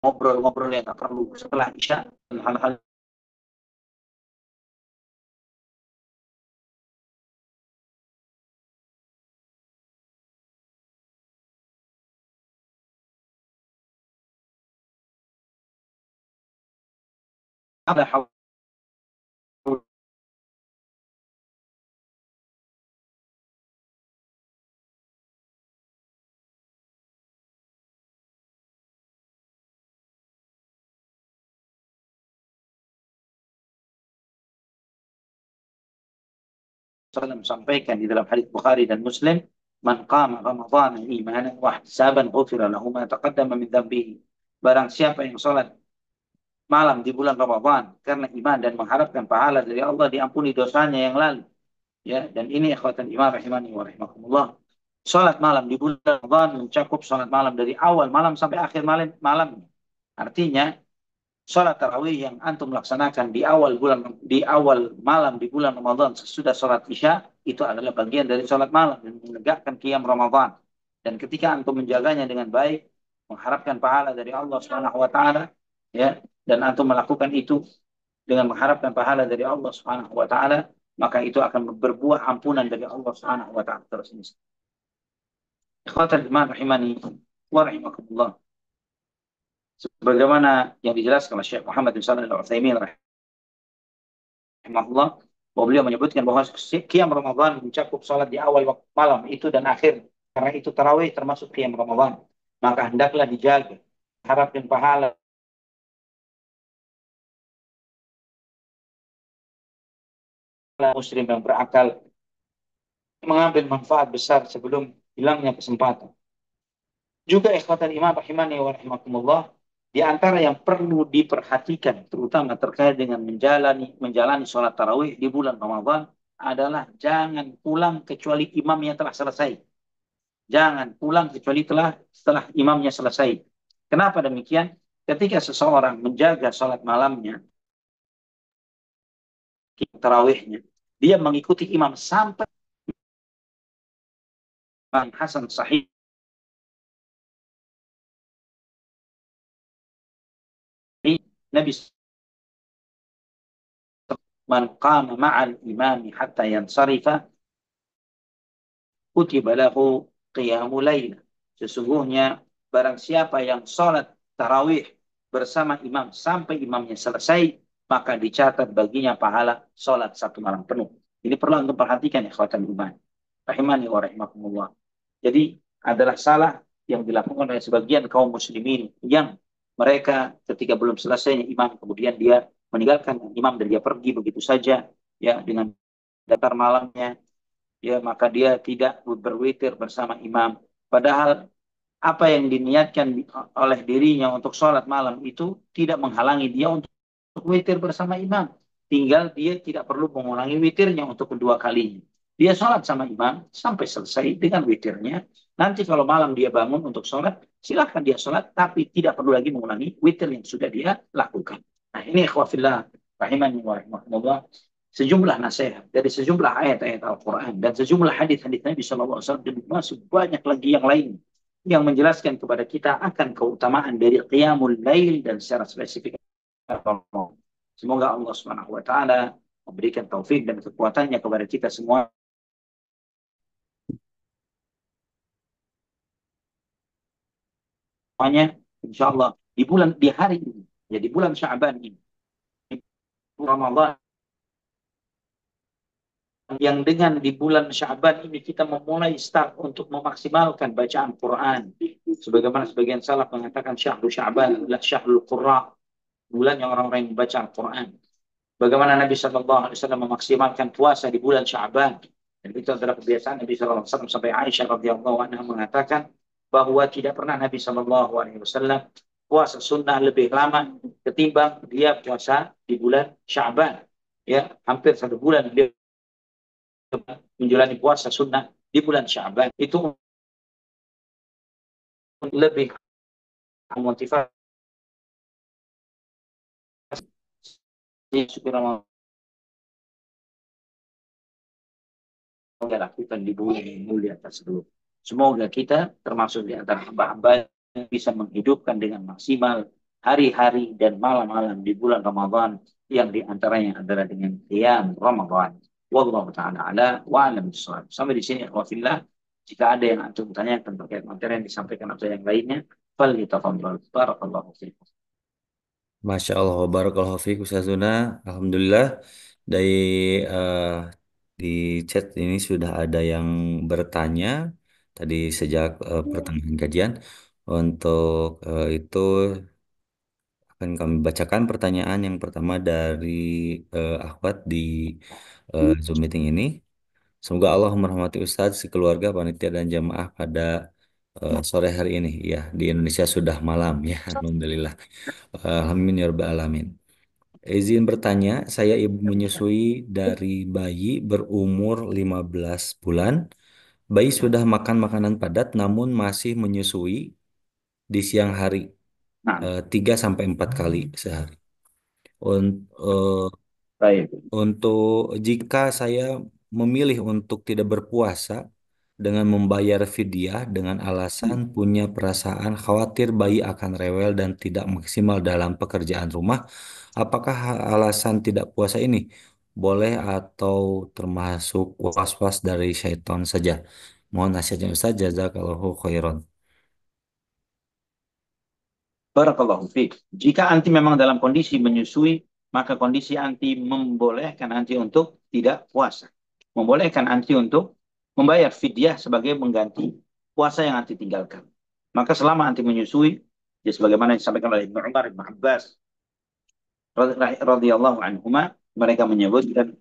Ngobrol-ngobrol yang tak perlu setelah isya, dan hal-hal ada hal Wasallam sampaikan di dalam hadis Bukhari dan Muslim, "Man qama Ramadhana imanan wa ihtisaban ghufira lahu ma taqaddama min dhanbihi." Barang siapa yang salat malam di bulan Ramadan karena iman dan mengharapkan pahala dari Allah, diampuni dosanya yang lalu. Ya, dan ini ikhwatan iman rahimani wa rahimakumullah. Salat malam di bulan Ramadan mencakup salat malam dari awal malam sampai akhir malam. Artinya sholat tarawih yang antum laksanakan di awal malam di bulan Ramadan sesudah sholat isya itu adalah bagian dari sholat malam dan menegakkan qiyam Ramadan. Dan ketika antum menjaganya dengan baik, mengharapkan pahala dari Allah Subhanahu wa taala, ya, dan antum melakukan itu dengan mengharapkan pahala dari Allah Subhanahu wa taala, maka itu akan berbuah ampunan dari Allah Subhanahu wa taala terus ini. Ikhwatal iman rahimani wa rahimakumullah. Sebagaimana yang dijelaskan oleh Syekh Muhammad bin Shalih Al-Utsaimin rahimahullah, bahwa beliau menyebutkan bahwa qiyam Ramadan mencakup salat di awal waktu malam itu dan akhir. Karena itu tarawih termasuk qiyam Ramadan. Maka hendaklah dijaga. Harapkan pahala muslim yang berakal mengambil manfaat besar sebelum hilangnya kesempatan. Juga ikhwatan iman rahimani wa rahimakumullah, di antara yang perlu diperhatikan terutama terkait dengan menjalani sholat tarawih di bulan Ramadan adalah jangan pulang kecuali imamnya telah selesai. Jangan pulang kecuali setelah imamnya selesai. Kenapa demikian? Ketika seseorang menjaga sholat malamnya, tarawihnya, dia mengikuti imam sampai Hasan Sahih Nabi man qama ma'al imami hatta yansarifa kutiba lahu qiyamul lail. Sesungguhnya barang siapa yang sholat tarawih bersama imam sampai imamnya selesai, maka dicatat baginya pahala sholat satu malam penuh. Ini perlu untuk perhatikan ya khawatan iman. Rahimani wa rahimakumullah. Jadi adalah salah yang dilakukan oleh sebagian kaum muslimin yang mereka ketika belum selesainya imam kemudian dia meninggalkan imam dan dia pergi begitu saja ya dengan datar malamnya, ya maka dia tidak berwitir bersama imam. Padahal apa yang diniatkan oleh dirinya untuk sholat malam itu tidak menghalangi dia untuk witir bersama imam. Tinggal dia tidak perlu mengulangi witirnya untuk kedua kalinya. Dia sholat sama imam sampai selesai dengan witirnya. Nanti kalau malam dia bangun untuk sholat, silahkan dia sholat, tapi tidak perlu lagi mengulangi witir yang sudah dia lakukan. Nah ini ikhwafillah rahimani wa rahimahullah, sejumlah nasihat dari sejumlah ayat-ayat Al-Quran dan sejumlah hadis-hadis Nabi SAW dan masih banyak lagi yang lain yang menjelaskan kepada kita akan keutamaan dari qiyamul lail dan secara spesifik. Semoga Allah Subhanahu wa taala memberikan taufik dan kekuatannya kepada kita semuanya, insya Allah di hari ini, ya di bulan Syaban ini, Ramadan, yang dengan di bulan Syaban ini kita memulai start untuk memaksimalkan bacaan Quran. Sebagaimana sebagian salaf mengatakan syahrul Syaban adalah syahrul Qurra, bulannya orang-orang yang membaca Al-Quran. Bagaimana Nabi Shallallahu Alaihi Wasallam memaksimalkan puasa di bulan Syaban. Dan itu adalah kebiasaan Nabi Shallallahu Alaihi Wasallam sampai Aisyah radhiyallahu anha mengatakan bahwa tidak pernah Nabi Shallallahu Alaihi Wasallam puasa sunnah lebih lama ketimbang dia puasa di bulan Syaban. Ya, hampir satu bulan dia menjalani puasa sunnah di bulan Syaban. Itu lebih memotivasi supaya kita lakukan di bulan yang mulia tersebut. Semoga kita termasuk di antara hamba-hamba yang bisa menghidupkan dengan maksimal hari-hari dan malam-malam di bulan Ramadan yang diantaranya adalah dengan qiyam Ramadan. Wallahu ta'ala ala wa alam bisawab. Sampai di sini akhwafillah. Jika ada yang antum tanyakan terkait materi yang disampaikan atau yang lainnya, fal yatafadhal. Barakallahu fiikum. Masya Allah, barakallahu fiik Ustazuna. Alhamdulillah dari eh, di chat ini sudah ada yang bertanya tadi sejak pertengahan kajian. Untuk itu akan kami bacakan pertanyaan yang pertama dari Ahwat di Zoom meeting ini. Semoga Allah merahmati Ustadz, sekeluarga, panitia dan jamaah pada sore hari ini. Ya, di Indonesia sudah malam ya, alhamdulillah. Amin ya rabbal alamin. Izin bertanya, saya ibu menyusui dari bayi berumur 15 bulan. Bayi sudah makan makanan padat namun masih menyusui di siang hari Nah, 3 sampai 4 kali sehari. baik. Untuk jika saya memilih untuk tidak berpuasa dengan membayar fidyah dengan alasan punya perasaan khawatir bayi akan rewel dan tidak maksimal dalam pekerjaan rumah, apakah alasan tidak puasa ini boleh atau termasuk was-was dari syaitan saja? Mohon nasihatnya Ustaz, jazakallahu khairan. Barakallahu fiik. Jika anti memang dalam kondisi menyusui, maka kondisi anti membolehkan anti untuk tidak puasa. Membolehkan anti untuk membayar fidyah sebagai mengganti puasa yang anti tinggalkan. Maka selama anti menyusui, ya sebagaimana yang disampaikan oleh Ibnu Umar, Ibnu Abbas, radhiyallahu anhuma, mereka menyebutkan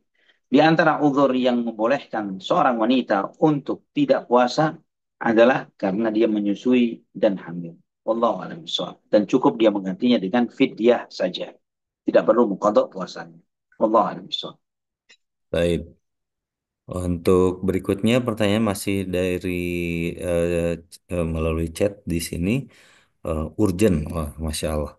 di antara uzur yang membolehkan seorang wanita untuk tidak puasa adalah karena dia menyusui dan hamil. Wallahu a'lam bishawab. Dan cukup dia menggantinya dengan fidyah saja. Tidak perlu mengkodok puasanya. Wallahu a'lam bishawab. Baik. Untuk berikutnya pertanyaan masih dari melalui chat di sini. Urgent, wah, Masya Allah.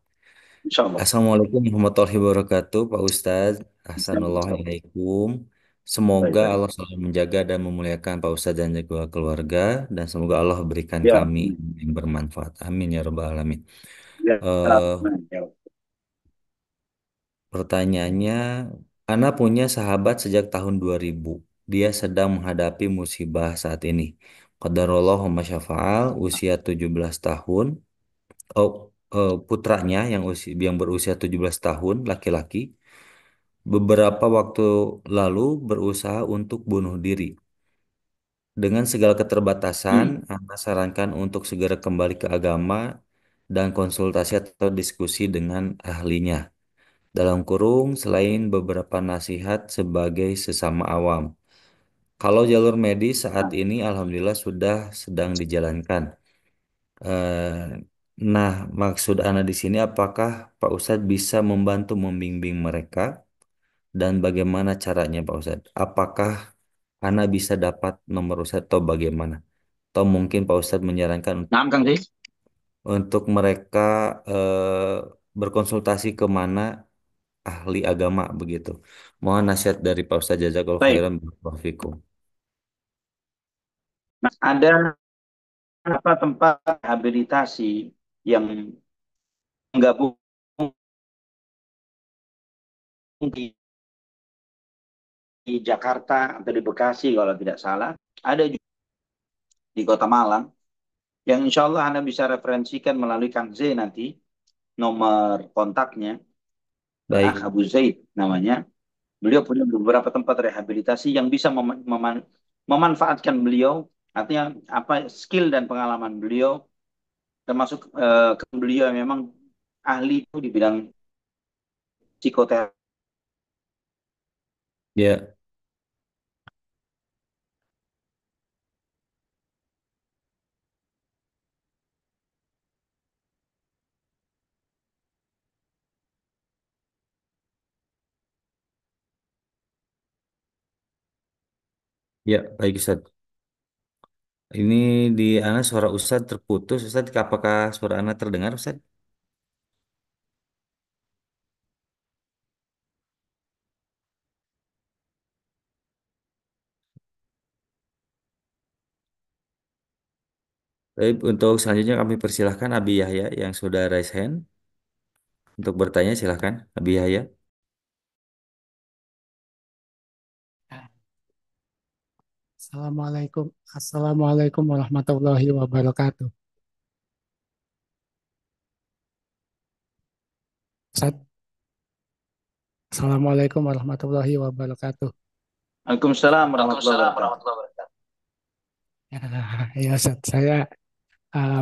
Insyaallah. Assalamualaikum warahmatullahi wabarakatuh, Pak Ustadz. Assalamualaikum. Semoga Baik, baik. Allah selalu menjaga dan memuliakan Pak Ustadz dan juga keluarga, dan semoga Allah berikan Ya. kami yang bermanfaat. Amin ya Rabbal Alamin. Ya. Eh, Pertanyaannya, Ana punya sahabat sejak tahun 2000. Dia sedang menghadapi musibah saat ini. Qadarullah wa syafa'al, usia 17 tahun. Oh, putranya yang berusia 17 tahun, laki-laki, beberapa waktu lalu berusaha untuk bunuh diri. Dengan segala keterbatasan, Hmm. Ana sarankan untuk segera kembali ke agama dan konsultasi atau diskusi dengan ahlinya. Dalam kurung, selain beberapa nasihat sebagai sesama awam. Kalau jalur medis saat Nah, ini alhamdulillah sudah sedang dijalankan. Eh, nah, maksud Ana di sini apakah Pak Ustadz bisa membantu membimbing mereka dan bagaimana caranya Pak Ustadz? Apakah Ana bisa dapat nomor Ustadz atau bagaimana? Atau mungkin Pak Ustadz menyarankan nah, Kang Sis. untuk mereka berkonsultasi ke mana ahli agama begitu. Mohon nasihat dari Pak Ustadz Jazakallahu Baik. khairan barakallahu fikum. Nah, ada apa tempat rehabilitasi yang menggabung di Jakarta atau di Bekasi kalau tidak salah. Ada juga di Kota Malang yang insya Allah Anda bisa referensikan melalui Kang Z nanti nomor kontaknya, Al-Akh Baik, Abu Zaid namanya. Beliau punya beberapa tempat rehabilitasi yang bisa memanfaatkan beliau, artinya apa skill dan pengalaman beliau, termasuk beliau yang memang ahli itu di bidang psikoterapi. ya, ya, baik Ustaz. Ini di Ana suara Ustaz terputus. Ustaz, apakah suara Ana terdengar Ustaz? Baik, untuk selanjutnya kami persilahkan Abi Yahya yang sudah raise hand untuk bertanya. Silahkan, Abi Yahya. Assalamualaikum. Assalamualaikum warahmatullahi wabarakatuh. Ustaz, Assalamualaikum warahmatullahi wabarakatuh. Waalaikumsalam warahmatullahi Waalaikumsalam wabarakatuh. warahmatullahi wabarakatuh. Ya, Ustaz, saya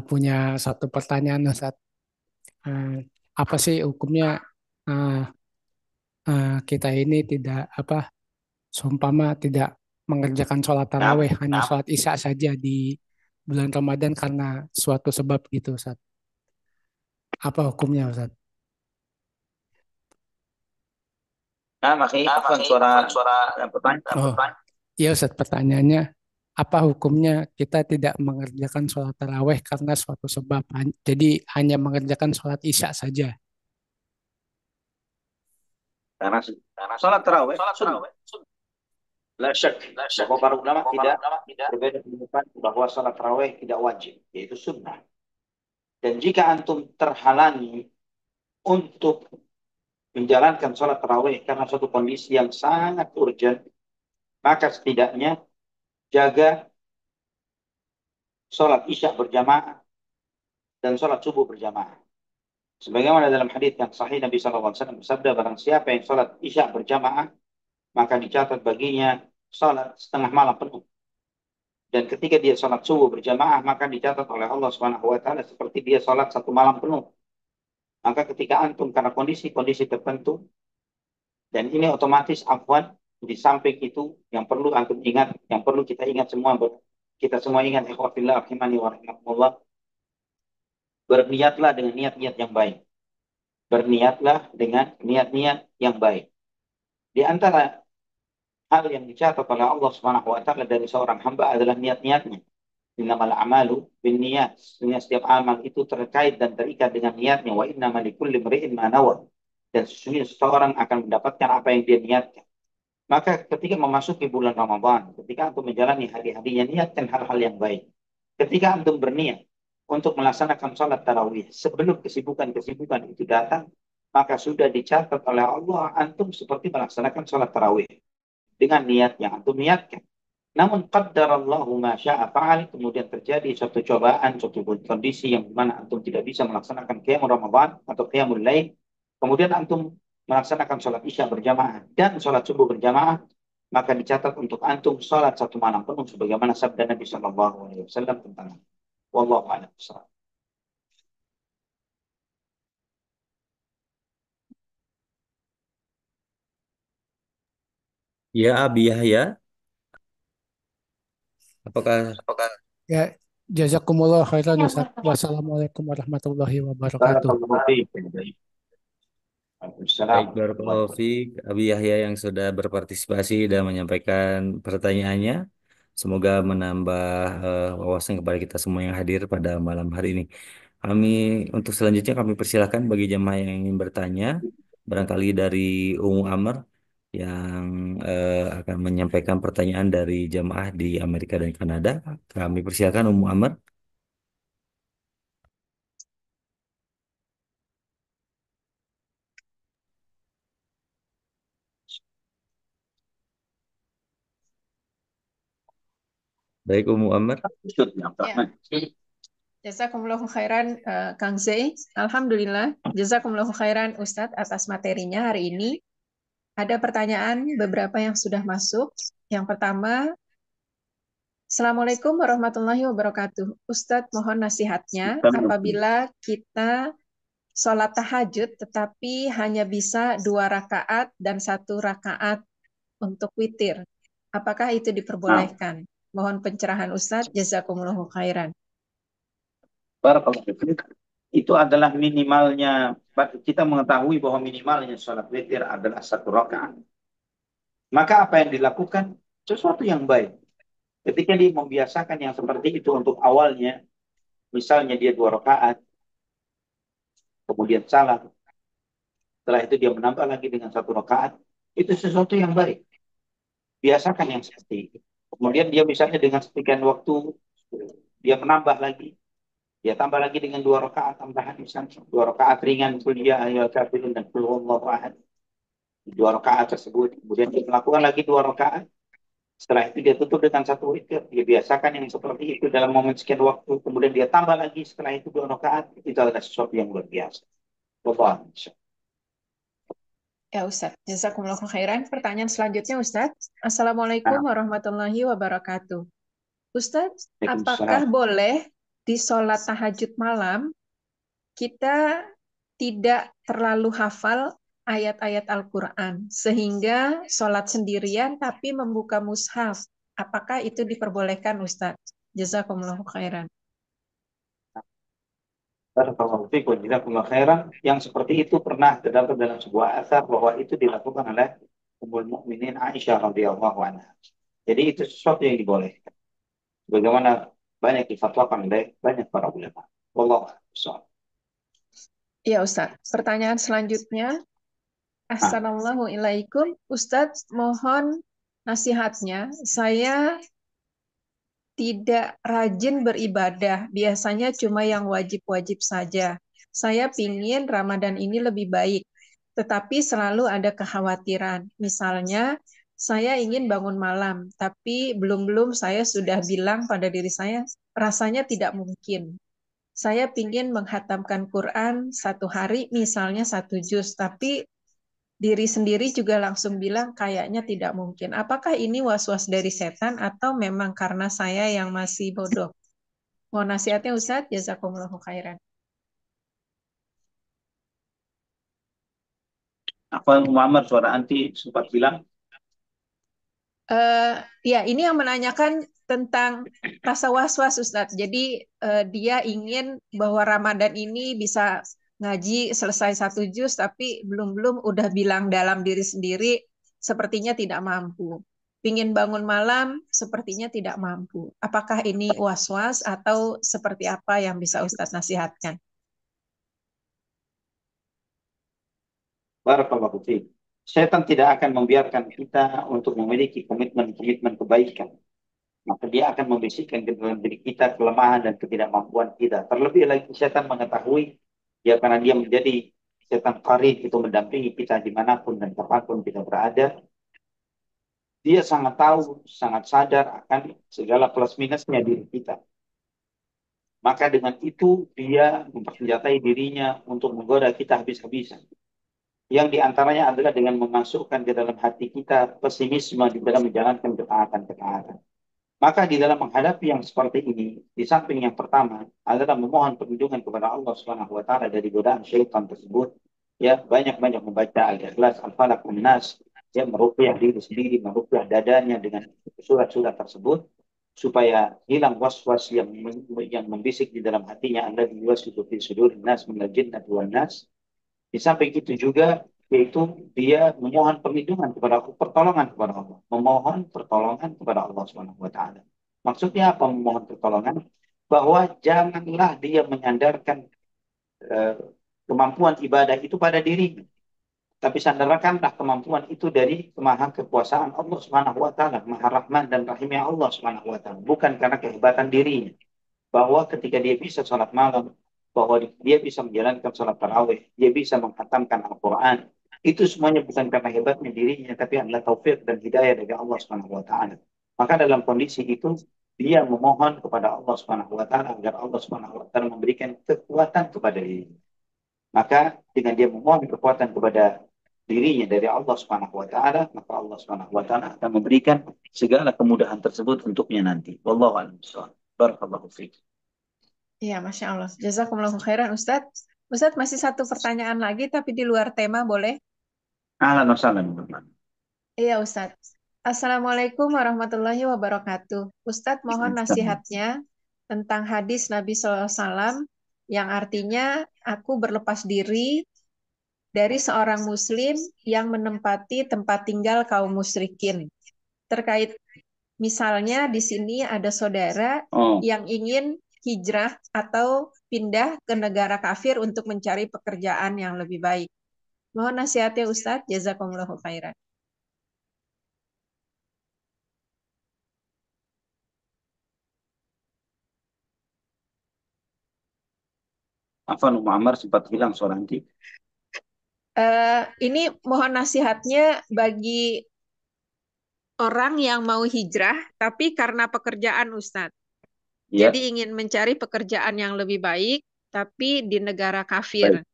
punya satu pertanyaan, Ustaz. Eh, apa sih hukumnya eh, kita ini tidak seumpama tidak mengerjakan sholat Nah, taraweh, hanya sholat isya saja di bulan Ramadan karena suatu sebab gitu, Ustaz. Apa hukumnya, Ustaz? Nah, makanya afwan suara pertanyaan. Oh, iya Ustaz, pertanyaannya, apa hukumnya kita tidak mengerjakan sholat taraweh karena suatu sebab? Jadi hanya mengerjakan sholat isya saja. Karena sholat tarawih sunnah. La syak bahwa para ulama tidak berbeda pendapat bahwa sholat tarawih tidak wajib, yaitu sunnah. Dan jika antum terhalangi untuk menjalankan sholat tarawih karena suatu kondisi yang sangat urgent, maka setidaknya jaga sholat isya berjamaah dan sholat subuh berjamaah. Sebagaimana dalam hadis yang sahih Nabi SAW bersabda, barang siapa yang sholat isya berjamaah, maka dicatat baginya sholat setengah malam penuh. Dan ketika dia sholat subuh berjamaah, maka dicatat oleh Allah Subhanahu wa Ta'ala seperti dia sholat satu malam penuh. Maka ketika antum karena kondisi-kondisi tertentu, dan ini otomatis afwan, di samping itu yang perlu antum ingat, yang perlu kita ingat semua, kita semua ingat, ikhwatillah, rahimani wa rahimakumullah, berniatlah dengan niat-niat yang baik. Berniatlah dengan niat-niat yang baik. Di antara hal yang dicatat oleh Allah Subhanahu wa Ta'ala dari seorang hamba adalah niat-niatnya. Innamal a'malu binniyat. Sesungguhnya setiap amal itu terkait dan terikat dengan niatnya. Wa innamal likulli imri'in ma nawa. Dan sesungguhnya seseorang akan mendapatkan apa yang dia niatkan. Maka ketika memasuki bulan Ramadan, ketika antum menjalani hari-harinya, niatkan hal-hal yang baik. Ketika antum berniat untuk melaksanakan salat tarawih sebelum kesibukan-kesibukan itu datang, maka sudah dicatat oleh Allah antum seperti melaksanakan salat tarawih dengan niat yang antum niatkan. Namun qaddarallahu ma syaa fa'al, kemudian terjadi suatu cobaan, suatu kondisi yang mana antum tidak bisa melaksanakan qiyamul Ramadan atau qiyamul lail, kemudian antum melaksanakan sholat isya berjamaah dan sholat subuh berjamaah, maka dicatat untuk antum sholat satu malam penuh sebagaimana sabda Nabi Shallallahu Alaihi Wasallam tentang wallahu a'lam bishawab. Ya, Abi Yahya, apakah Ya, jazakumullah khairan Ustaz. Wassalamualaikum warahmatullahi wabarakatuh. Barakallahu fiik. baik, Waalaikumsalam warahmatullahi Barakallahu wabarakatuh. Fiik, Abi Yahya yang sudah berpartisipasi dan menyampaikan pertanyaannya. Semoga menambah wawasan kepada kita semua yang hadir pada malam hari ini. Kami untuk selanjutnya kami persilahkan bagi jemaah yang ingin bertanya, barangkali dari Umu Amr yang akan menyampaikan pertanyaan dari jemaah di Amerika dan Kanada. Kami persilahkan Umu Amr. Baik, Umu Amr. Ustaz Ya, Abdurrahman. jazakumullahu khairan Kang Zai. Alhamdulillah, jazakumullahu khairan Ustadz atas materinya hari ini. Ada pertanyaan beberapa yang sudah masuk. Yang pertama, Assalamualaikum warahmatullahi wabarakatuh. Ustadz mohon nasihatnya apabila kita sholat tahajud tetapi hanya bisa 2 rakaat dan 1 rakaat untuk witir. Apakah itu Nah, diperbolehkan? Mohon pencerahan Ustadz, jazakumullahu khairan. barakallahu fiik. Itu adalah minimalnya, kita mengetahui bahwa minimalnya sholat witir adalah 1 rakaat. Maka apa yang dilakukan? Sesuatu yang baik. Ketika dia membiasakan yang seperti itu untuk awalnya, misalnya dia 2 rakaat, kemudian salah, setelah itu dia menambah lagi dengan 1 rakaat, itu sesuatu yang baik. Biasakan yang seperti itu. Kemudian dia misalnya dengan sekian waktu, dia menambah lagi, dia tambah lagi dengan 2 rakaat tambahan, misalnya 2 rakaat ringan, kuliah ayat kafirun dan kul huwallahu ahad. 2 rakaat tersebut, kemudian dia melakukan lagi 2 rakaat. Setelah itu dia tutup dengan 1 witir. Dia biasakan yang seperti itu dalam momen sekian waktu. Kemudian dia tambah lagi setelah itu 2 rakaat. Itu adalah sesuatu yang luar biasa. Wallahu a'lam. Ya Ustadz, jazakumullahu khairan. Pertanyaan selanjutnya Ustadz. Assalamualaikum Nah, warahmatullahi wabarakatuh. Ustadz, apakah Waalaikumsalam. boleh di sholat tahajud malam kita tidak terlalu hafal ayat-ayat Al-Quran sehingga sholat sendirian tapi membuka mushaf? Apakah itu diperbolehkan Ustadz? Jazakumullahu khairan. Barakallahu fiikum wa jazakumullah khairan. Yang seperti itu pernah terdapat dalam sebuah asar bahwa itu dilakukan oleh Ummul Mukminin Aisyah radhiyallahu anha. Jadi itu sesuatu yang dibolehkan. Bagaimana banyak difatwakan oleh banyak para ulama. Wallahu a'lam. Ya Ustaz, pertanyaan selanjutnya. Ah, Assalamualaikum. Ustadz, mohon nasihatnya. Saya tidak rajin beribadah, biasanya cuma yang wajib-wajib saja. Saya pingin Ramadan ini lebih baik, tetapi selalu ada kekhawatiran. Misalnya, saya ingin bangun malam, tapi belum-belum saya sudah bilang pada diri saya, rasanya tidak mungkin. Saya pingin menghatamkan Quran satu hari, misalnya satu juz, tapi diri sendiri juga langsung bilang kayaknya tidak mungkin. Apakah ini was-was dari setan atau memang karena saya yang masih bodoh? Mohon nasihatnya Ustadz, jazakumullahu khairan. apa Muhammad suara anti sempat bilang, Eh, ya, ini yang menanyakan tentang rasa was-was Ustadz. Jadi dia ingin bahwa Ramadan ini bisa ngaji selesai satu juz, tapi belum-belum udah bilang dalam diri sendiri sepertinya tidak mampu. Pingin bangun malam sepertinya tidak mampu. Apakah ini was-was atau seperti apa yang bisa Ustadz nasihatkan? barakallahu fiik. Setan tidak akan membiarkan kita untuk memiliki komitmen-komitmen kebaikan. Maka dia akan membisikkan ke dalam diri kita kelemahan dan ketidakmampuan kita. Terlebih lagi setan mengetahui, ya karena dia menjadi setan qarin itu mendampingi kita dimanapun dan kapanpun kita berada. Dia sangat tahu, sangat sadar akan segala plus minusnya diri kita. Maka dengan itu dia mempersenjatai dirinya untuk menggoda kita habis-habisan. Yang diantaranya adalah dengan memasukkan ke dalam hati kita pesimisme di dalam menjalankan ketaatan-ketaatan. Maka di dalam menghadapi yang seperti ini, di samping yang pertama adalah memohon perlindungan kepada Allah Subhanahu wa taala dari godaan syaitan tersebut. Ya, banyak-banyak membaca Al-Ikhlas, Al-Falaq, An-Nas, ya meruqyah diri sendiri, meruqyah dadanya dengan surat-surat tersebut supaya hilang was-was yang membisik di dalam hatinya, alladzi yuwaswisu fi sudurin nas minal jinnati wan nas. Di samping itu juga yaitu dia memohon perlindungan kepada pertolongan kepada Allah, memohon pertolongan kepada Allah Subhanahu wa taala. Maksudnya apa memohon pertolongan? Bahwa janganlah dia menyandarkan eh, kemampuan ibadah itu pada dirinya, tapi sandarkanlah kemampuan itu dari kemaha kekuasaan Allah Subhanahu wa taala, Maha Rahman dan Rahimnya Allah Subhanahu wa taala, bukan karena kehebatan dirinya. Bahwa ketika dia bisa sholat malam, bahwa dia bisa menjalankan sholat tarawih, dia bisa menghatamkan Al-Quran, itu semuanya bukan karena hebatnya dirinya, tapi adalah taufik dan hidayah dari Allah Subhanahu wa taala. Maka dalam kondisi itu dia memohon kepada Allah Subhanahu wa taala agar Allah Subhanahu wa taala memberikan kekuatan kepada dirinya. Maka dengan dia memohon kekuatan kepada dirinya dari Allah Subhanahu wa taala, maka Allah Subhanahu wa taala akan memberikan segala kemudahan tersebut untuknya nanti. Wallahu a'lam bishawab. Barakallahu fiik. Iya, Masya Allah. Jazakumullahu khairan Ustadz. Ustadz masih satu pertanyaan lagi tapi di luar tema boleh? Ahlan wa sahlan. Iya Ustadz. Assalamualaikum warahmatullahi wabarakatuh. Ustadz mohon nasihatnya tentang hadis Nabi SAW yang artinya aku berlepas diri dari seorang muslim yang menempati tempat tinggal kaum musyrikin. Terkait misalnya di sini ada saudara Oh, yang ingin hijrah atau pindah ke negara kafir untuk mencari pekerjaan yang lebih baik. Mohon nasihatnya Ustadz, jazakumullahu khairan. Afan Muammar sempat bilang suara nanti. Ini mohon nasihatnya bagi orang yang mau hijrah, tapi karena pekerjaan Ustadz. Jadi Ya, ingin mencari pekerjaan yang lebih baik, tapi di negara kafir. baik.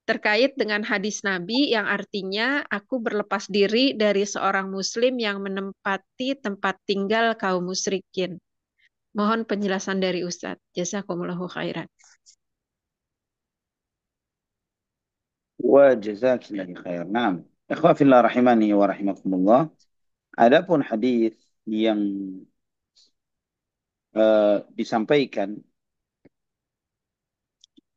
Terkait dengan hadis Nabi yang artinya aku berlepas diri dari seorang muslim yang menempati tempat tinggal kaum musyrikin. Mohon penjelasan dari Ustadz. Jazakumullahu khairan. Wa jazakallahu khair. Naam. Ikhwa fillah rahimani wa rahimakumullah. Adapun hadis yang disampaikan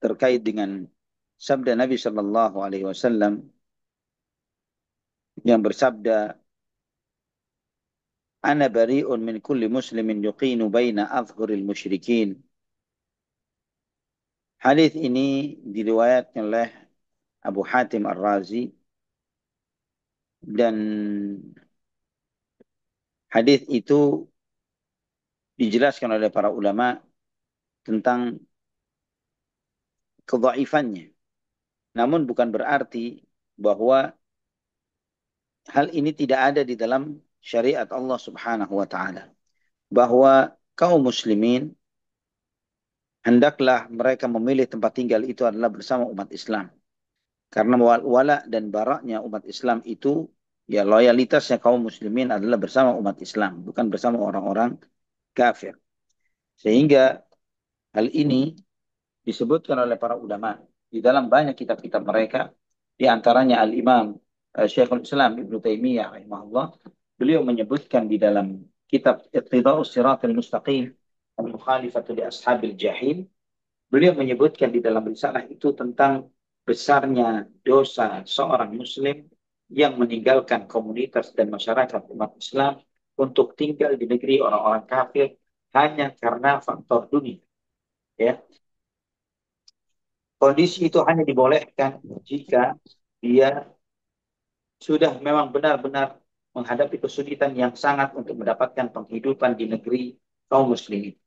terkait dengan sabda Nabi Shallallahu Alaihi Wasallam yang bersabda, "Ana bari'un min kulli muslimin yuqinu baina adhhuril musyrikin." Hadis ini diriwayatkan oleh Abu Hatim Ar-Razi, dan hadis itu dijelaskan oleh para ulama tentang kedhaifannya. Namun bukan berarti bahwa hal ini tidak ada di dalam syariat Allah Subhanahu wa taala. Bahwa kaum muslimin hendaklah mereka memilih tempat tinggal itu adalah bersama umat Islam. Karena wala dan baraknya umat Islam itu, ya loyalitasnya kaum muslimin adalah bersama umat Islam, bukan bersama orang-orang kafir. Sehingga hal ini disebutkan oleh para ulama di dalam banyak kitab-kitab mereka, di antaranya Al-Imam Syekhul Islam Ibnu Taimiyah rahimahullah. Beliau menyebutkan di dalam kitab Iqtida'us Siratal Mustaqim Al-Mukhalifatu li Ashabil Jahil, beliau menyebutkan di dalam risalah itu tentang besarnya dosa seorang muslim yang meninggalkan komunitas dan masyarakat umat Islam untuk tinggal di negeri orang-orang kafir hanya karena faktor dunia. Ya, kondisi itu hanya dibolehkan jika dia sudah memang benar-benar menghadapi kesulitan yang sangat untuk mendapatkan penghidupan di negeri kaum muslimin.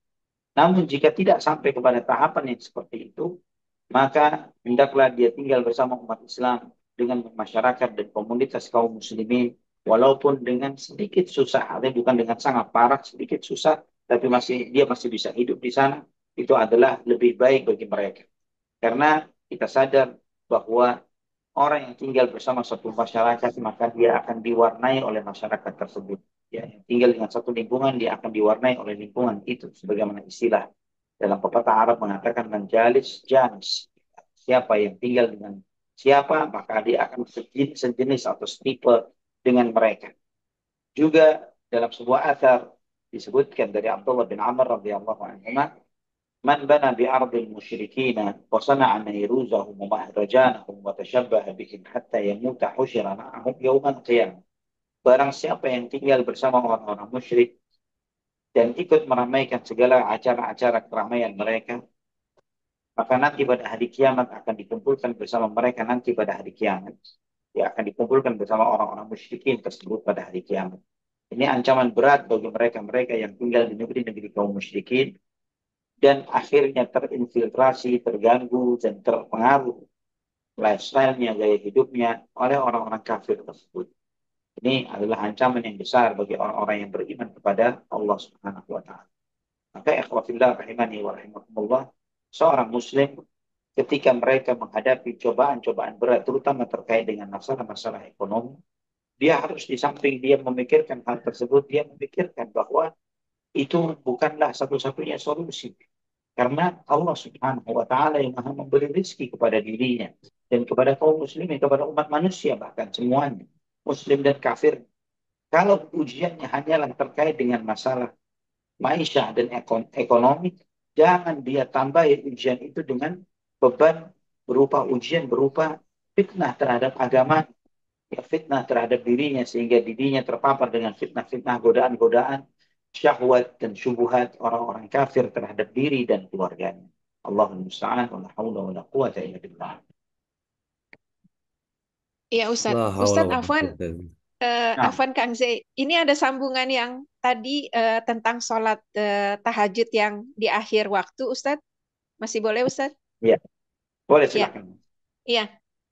Namun jika tidak sampai kepada tahapan yang seperti itu, maka hendaklah dia tinggal bersama umat Islam dengan masyarakat dan komunitas kaum muslimin, walaupun dengan sedikit susah, artinya bukan dengan sangat parah, sedikit susah, tapi dia masih bisa hidup di sana. Itu adalah lebih baik bagi mereka. Karena kita sadar bahwa orang yang tinggal bersama satu masyarakat, maka dia akan diwarnai oleh masyarakat tersebut. Ya, yang tinggal dengan satu lingkungan, dia akan diwarnai oleh lingkungan itu. Sebagaimana istilah dalam pepatah Arab mengatakan, menjalis janis. Siapa yang tinggal dengan siapa, maka dia akan sejenis atau setipe dengan mereka. Juga dalam sebuah athar disebutkan dari Abdullah bin Amr radhiyallahu anhu, "Man bana bi ardil musyrikin wa sana'a nayruzahum wa mahrajanahum wa tashabbaha bihim hatta yamuta husyira ma'ahum yawmal qiyamah." Barang siapa yang tinggal bersama orang-orang musyrik dan ikut meramaikan segala acara-acara keramaian mereka, maka nanti pada hari kiamat akan dikumpulkan bersama mereka nanti pada hari kiamat. Ya, akan dikumpulkan bersama orang-orang musyrikin tersebut pada hari kiamat. Ini ancaman berat bagi mereka-mereka yang tinggal di negeri-negeri kaum musyrikin dan akhirnya terinfiltrasi, terganggu, dan terpengaruh lifestyle-nya, gaya hidupnya oleh orang-orang kafir tersebut. Ini adalah ancaman yang besar bagi orang-orang yang beriman kepada Allah Subhanahu wa taala. Maka ikhwafillah rahimani wa rahimakumullah, seorang muslim ketika mereka menghadapi cobaan-cobaan berat, terutama terkait dengan masalah-masalah ekonomi, dia harus di samping dia memikirkan hal tersebut, dia memikirkan bahwa itu bukanlah satu-satunya solusi. Karena Allah Subhanahu wa taala yang Maha memberi rezeki kepada dirinya dan kepada kaum muslimin, kepada umat manusia bahkan semuanya, muslim dan kafir. Kalau ujiannya hanyalah terkait dengan masalah maisha dan ekonomi, jangan dia tambahi ujian itu dengan beban berupa ujian berupa fitnah terhadap agama, ya, fitnah terhadap dirinya sehingga dirinya terpapar dengan fitnah-fitnah, godaan-godaan, syahwat dan syubhat orang-orang kafir terhadap diri dan keluarganya. Allahumma musta'an wa la haula wa la quwata illa billah. Iya Ustadz. La haula Ustadz wa la Afwan, quwwata illa billah. Nah, Afwan Kang Z, ini ada sambungan yang tadi tentang sholat tahajud yang di akhir waktu Ustadz. Masih boleh Ustadz? ya, boleh Ya, silakan. iya.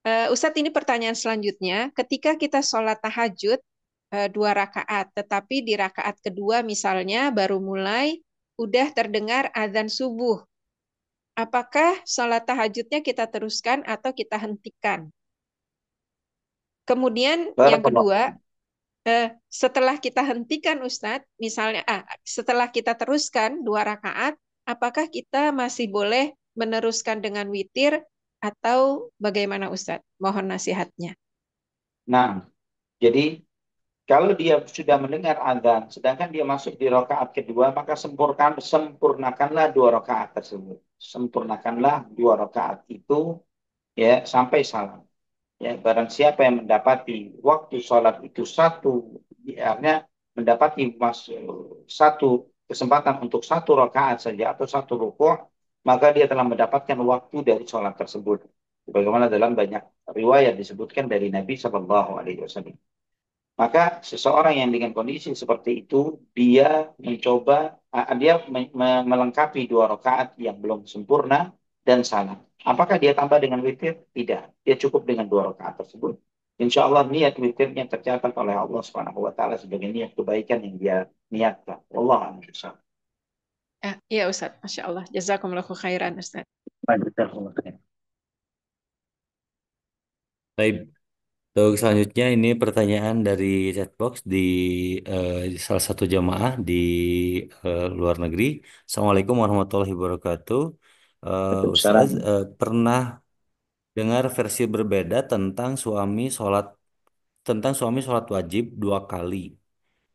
Ustadz, ini pertanyaan selanjutnya. Ketika kita sholat tahajud 2 rakaat, tetapi di rakaat kedua misalnya baru mulai, udah terdengar azan subuh. Apakah sholat tahajudnya kita teruskan atau kita hentikan? Kemudian yang Barakallah. kedua, setelah kita hentikan Ustadz, misalnya setelah kita teruskan 2 rakaat, apakah kita masih boleh meneruskan dengan witir atau bagaimana Ustadz? Mohon nasihatnya. Nah, jadi Kalau dia sudah mendengar azan, sedangkan dia masuk di rakaat kedua, maka sempurnakanlah dua rakaat tersebut. Sempurnakanlah dua rakaat itu ya sampai salam. Ya, barang siapa yang mendapati waktu sholat itu satu, artinya mendapati satu kesempatan untuk satu rakaat saja atau satu rukuk, maka dia telah mendapatkan waktu dari sholat tersebut. Bagaimana dalam banyak riwayat disebutkan dari Nabi Shallallahu Alaihi Wasallam. Maka seseorang yang dengan kondisi seperti itu, dia mencoba, dia melengkapi dua rakaat yang belum sempurna dan salam. Apakah dia tambah dengan witir? Tidak. Dia cukup dengan dua rakaat tersebut. Insya Allah niat witirnya tercatat oleh Allah Subhanahu Wa Taala sebagai niat kebaikan yang dia niatkan. Allah a'lam. Iya Ustadz, Masya Allah. Jazakumullahu khairan Ustadz. Baik, untuk selanjutnya ini pertanyaan dari chatbox di salah satu jamaah di luar negeri. Assalamualaikum warahmatullahi wabarakatuh. Ustaz, Waalaikumsalam. pernah dengar versi berbeda tentang suami sholat wajib dua kali.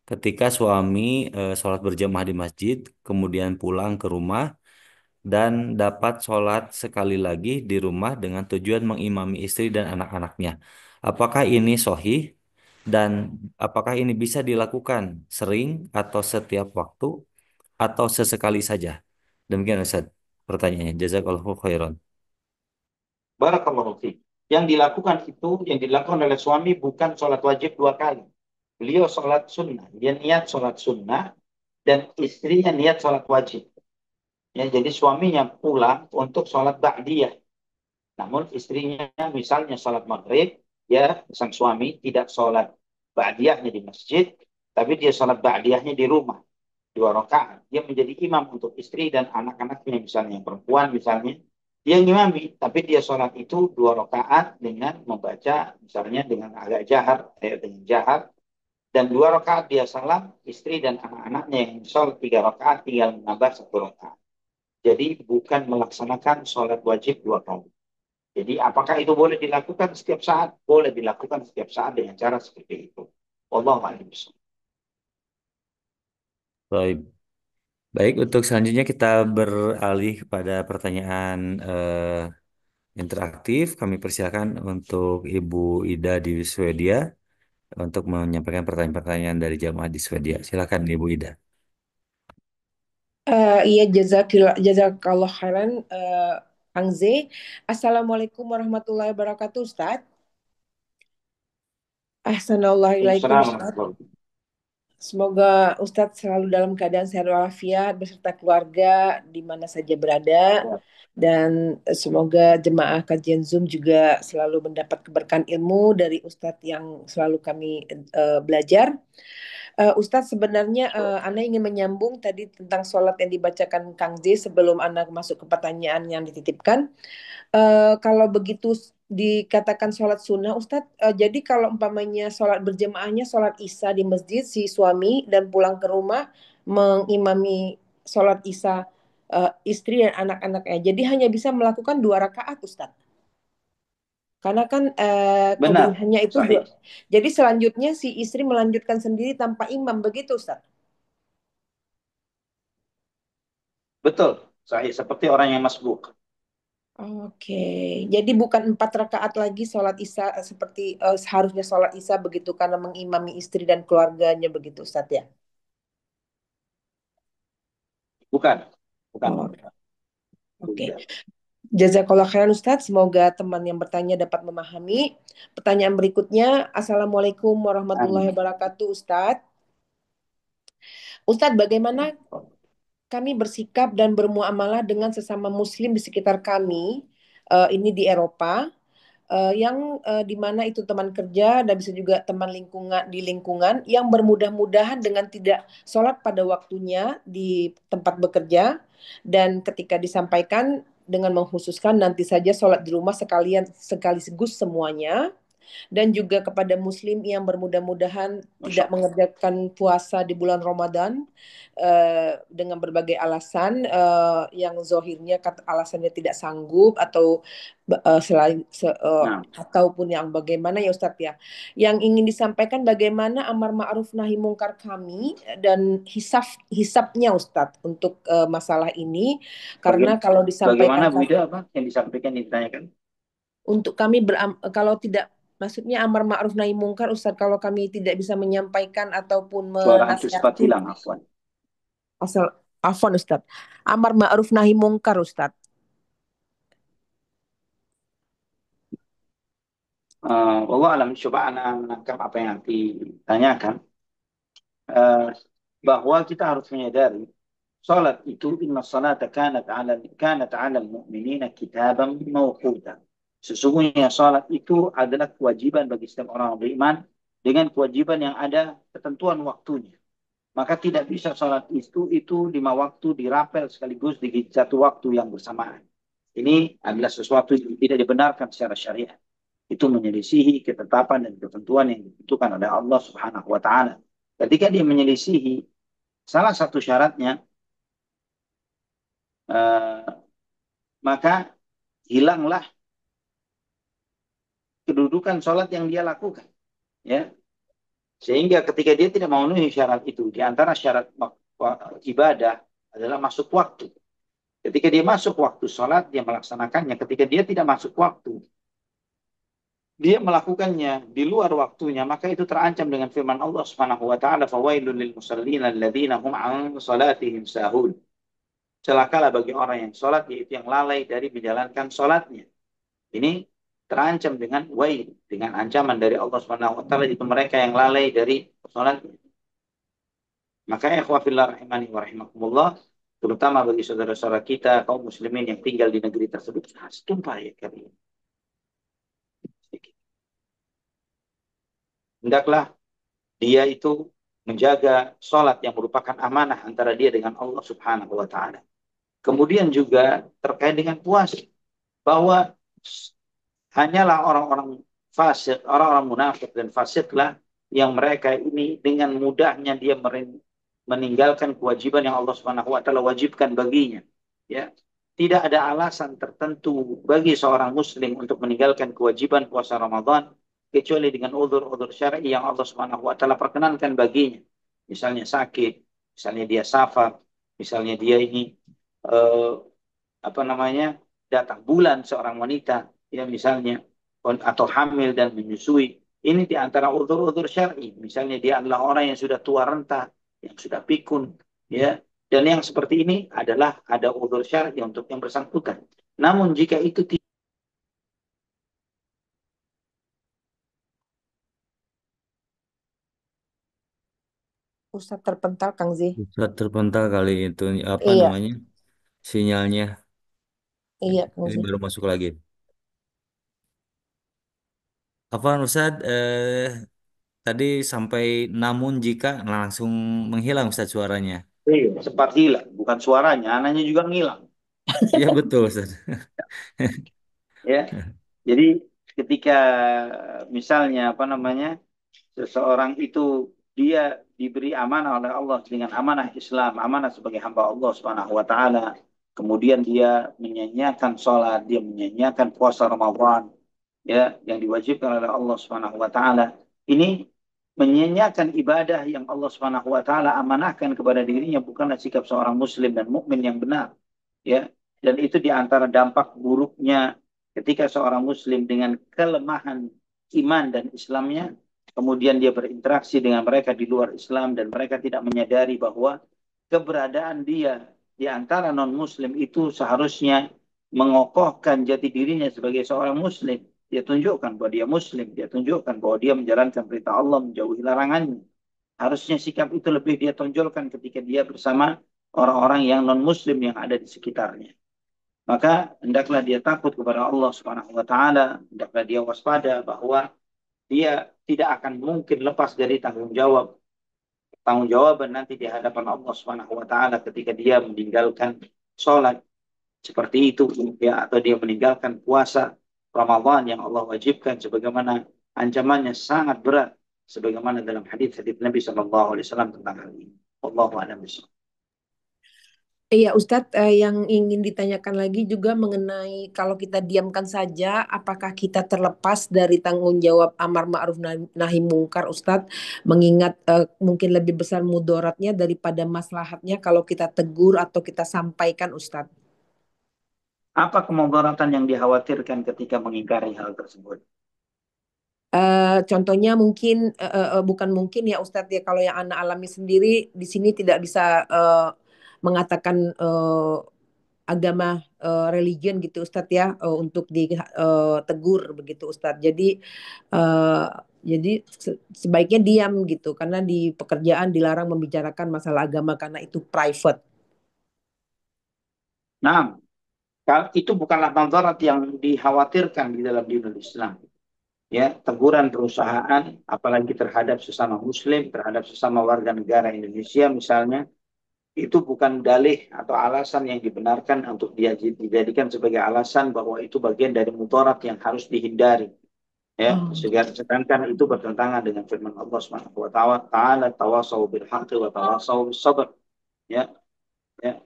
Ketika suami sholat berjamaah di masjid, kemudian pulang ke rumah dan dapat sholat sekali lagi di rumah dengan tujuan mengimami istri dan anak-anaknya. Apakah ini sahih dan apakah ini bisa dilakukan sering atau setiap waktu atau sesekali saja? Demikian Ustaz pertanyaannya. Jazakallahu khairan. Barakallahu fiik. Yang dilakukan oleh suami bukan sholat wajib dua kali. Beliau sholat sunnah. Dia niat sholat sunnah dan istrinya niat sholat wajib. Ya, jadi suaminya pulang untuk sholat ba'diyah. Namun istrinya misalnya sholat maghrib, ya sang suami tidak sholat ba'diyahnya di masjid, tapi dia sholat ba'diyahnya di rumah. Dua rakaat. Dia menjadi imam untuk istri dan anak-anaknya misalnya, perempuan misalnya. Dia ngimami, tapi dia sholat itu dua rakaat dengan membaca misalnya dengan agak jahar, dengan jahar. Dan dua rakaat dia salam, istri dan anak-anaknya yang sholat tiga rakaat tinggal menambah satu rakaat. Jadi bukan melaksanakan sholat wajib dua kali. Jadi apakah itu boleh dilakukan setiap saat? Boleh dilakukan setiap saat dengan cara seperti itu. Wallahu a'lam. Baik. Baik, untuk selanjutnya kita beralih kepada pertanyaan interaktif. Kami persilakan untuk Ibu Ida di Swedia untuk menyampaikan pertanyaan-pertanyaan dari jamaah di Swedia. Silakan Ibu Ida. Iya, jazakallah khairan, Kang Z. Assalamualaikum warahmatullahi wabarakatuh, Ustaz. Ahsanallahilaikum, Ustaz. Assalamualaikum. Semoga Ustadz selalu dalam keadaan sehat walafiat beserta keluarga di mana saja berada, dan semoga jemaah kajian Zoom juga selalu mendapat keberkahan ilmu dari Ustadz yang selalu kami belajar. Ustadz, sebenarnya Ana ingin menyambung tadi tentang sholat yang dibacakan Kang Z sebelum Ana masuk ke pertanyaan yang dititipkan. Kalau begitu dikatakan sholat sunnah, Ustadz, jadi kalau umpamanya sholat berjamaahnya sholat isya di masjid si suami dan pulang ke rumah mengimami sholat isya istri dan anak-anaknya, jadi hanya bisa melakukan dua rakaat, Ustadz. Karena kan Benar, kebutuhannya itu sahih. dua. Jadi selanjutnya si istri melanjutkan sendiri tanpa imam, begitu Ustadz? Betul, sahih. Seperti orang yang masbuk. Oke, jadi bukan 4 rakaat lagi sholat isya seperti seharusnya sholat isya begitu karena mengimami istri dan keluarganya begitu, Ustadz ya? Bukan, bukan. Oh, oke. Jazakallah khairan Ustadz, semoga teman yang bertanya dapat memahami. Pertanyaan berikutnya, Assalamualaikum warahmatullahi Amin. wabarakatuh, Ustadz. Ustadz, bagaimana kami bersikap dan bermuamalah dengan sesama muslim di sekitar kami, ini di Eropa, yang di mana itu teman kerja dan bisa juga teman lingkungan yang bermudah-mudahan dengan tidak sholat pada waktunya di tempat bekerja, dan ketika disampaikan dengan menghususkan nanti saja sholat di rumah sekaligus semuanya. dan juga kepada muslim yang bermudah-mudahan Masya tidak Allah. mengerjakan puasa di bulan Ramadan dengan berbagai alasan yang zohirnya alasannya tidak sanggup atau Nah, ataupun yang bagaimana ya Ustadz ya. Yang ingin disampaikan bagaimana amar ma'ruf nahi mungkar kami dan hisapnya Ustadz untuk masalah ini karena kalau bagaimana disampaikan Bu Ida apa yang disampaikan ditanyakan? untuk kami kalau tidak maksudnya amar ma'ruf nahi mungkar Ustadz kalau kami tidak bisa menyampaikan ataupun Suara antum sempat menasihati hilang, afwan. asal afwan Ustadz amar ma'ruf nahi mungkar Ustadz. Allah alam, coba ana menangkap apa yang ditanyakan. Bahwa kita harus menyadari salat itu inna salata kanat 'ala al-mu'minina kitaban mawquta. Sesungguhnya salat itu adalah kewajiban bagi setiap orang beriman dengan kewajiban yang ada ketentuan waktunya. Maka tidak bisa salat itu 5 waktu dirapel sekaligus di satu waktu yang bersamaan. Ini adalah sesuatu yang tidak dibenarkan secara syariat. Itu menyelisihi ketetapan dan ketentuan yang ditentukan oleh Allah Subhanahu wa taala. Ketika dia menyelisihi salah satu syaratnya, maka hilanglah kedudukan sholat yang dia lakukan, ya. Sehingga ketika dia tidak memenuhi syarat itu, di antara syarat ibadah adalah masuk waktu. Ketika dia masuk waktu sholat, dia melaksanakannya. Ketika dia tidak masuk waktu, dia melakukannya di luar waktunya, maka itu terancam dengan firman Allah Subhanahu wa taala, "Fawailul lil musallin alladziina hum 'an salatihim sahun." Celakalah bagi orang yang sholat, yaitu yang lalai dari menjalankan sholatnya. Ini terancam dengan wail, dengan ancaman dari Allah Subhanahu wa taala itu mereka yang lalai dari sholatnya. Maka ikhwah fillah rahimani wa rahimakumullah, terutama bagi saudara-saudara kita kaum muslimin yang tinggal di negeri tersebut, tumpah ya kami. Hendaklah dia itu menjaga sholat yang merupakan amanah antara dia dengan Allah Subhanahu wa taala. Kemudian juga terkait dengan puasa, bahwa hanyalah orang-orang fasik, orang-orang munafik dan fasiklah yang mereka ini dengan mudahnya dia meninggalkan kewajiban yang Allah Subhanahu wa taala wajibkan baginya. Ya. Tidak ada alasan tertentu bagi seorang muslim untuk meninggalkan kewajiban puasa Ramadan kecuali dengan udzur-udzur syar'i yang Allah Subhanahu wa taala perkenankan baginya. Misalnya sakit, misalnya dia safar, misalnya dia ini datang bulan seorang wanita ya misalnya, atau hamil dan menyusui. Ini di antara udzur-udzur syar'i. Misalnya dia adalah orang yang sudah tua renta, yang sudah pikun, ya. Dan yang seperti ini adalah ada udzur syar'i untuk yang bersangkutan. Namun jika itu tidak, Ustadz terpental Kang Z. Ustadz terpental kali itu apa Iya, namanya sinyalnya. iya Kang Ini Z. baru masuk lagi. Apa Ustadz tadi sampai namun jika langsung menghilang Ustadz suaranya. sempat hilang. Bukan suaranya, anaknya juga ngilang. Iya betul Ustadz. Ya. Jadi ketika misalnya seseorang itu dia diberi amanah oleh Allah dengan amanah Islam, amanah sebagai hamba Allah Subhanahu wa taala. Kemudian dia menyanyiakan sholat, dia menyanyiakan puasa Ramadan, ya, yang diwajibkan oleh Allah Subhanahu wa taala. Ini menyanyiakan ibadah yang Allah Subhanahu wa taala amanahkan kepada dirinya bukanlah sikap seorang muslim dan mukmin yang benar, ya. Dan itu di antara dampak buruknya ketika seorang muslim dengan kelemahan iman dan Islamnya kemudian dia berinteraksi dengan mereka di luar Islam dan mereka tidak menyadari bahwa keberadaan dia di antara non-muslim itu seharusnya mengokohkan jati dirinya sebagai seorang muslim. Dia tunjukkan bahwa dia muslim, dia tunjukkan bahwa dia menjalankan perintah Allah, menjauhi larangannya. Harusnya sikap itu lebih dia tonjolkan ketika dia bersama orang-orang yang non-muslim yang ada di sekitarnya. Maka hendaklah dia takut kepada Allah Subhanahu wa taala, hendaklah dia waspada bahwa dia tidak akan mungkin lepas dari tanggung jawaban nanti di hadapan Allah Subhanahu wa taala ketika dia meninggalkan sholat seperti itu ya, atau dia meninggalkan puasa Ramadan yang Allah wajibkan sebagaimana ancamannya sangat berat sebagaimana dalam hadis-hadis Nabi SAW tentang hal ini. Allahu a'lam bishawab. Iya, Ustadz, yang ingin ditanyakan lagi juga mengenai kalau kita diamkan saja, apakah kita terlepas dari tanggung jawab amar ma'ruf nahi mungkar, Ustadz, mengingat mungkin lebih besar mudaratnya daripada maslahatnya kalau kita tegur atau kita sampaikan, Ustadz. Apa kemudaratan yang dikhawatirkan ketika mengingkari hal tersebut? Contohnya mungkin bukan mungkin ya Ustadz ya, kalau yang anak alami sendiri di sini tidak bisa mengatakan agama religion gitu Ustadz ya, untuk ditegur begitu Ustadz. Uh, jadi sebaiknya diam gitu karena di pekerjaan dilarang membicarakan masalah agama karena itu private. Nah, itu bukanlah madarat yang dikhawatirkan di dalam dinul Islam. Ya, teguran perusahaan, apalagi terhadap sesama Muslim, terhadap sesama warga negara Indonesia misalnya, itu bukan dalih atau alasan yang dibenarkan untuk dijadikan sebagai alasan bahwa itu bagian dari mudarat yang harus dihindari. Ya, Oh. sedangkan itu bertentangan dengan firman Allah Subhanahu wa taala, tawasau bil haqqi wa tawasau bis sabr. Ya, ya.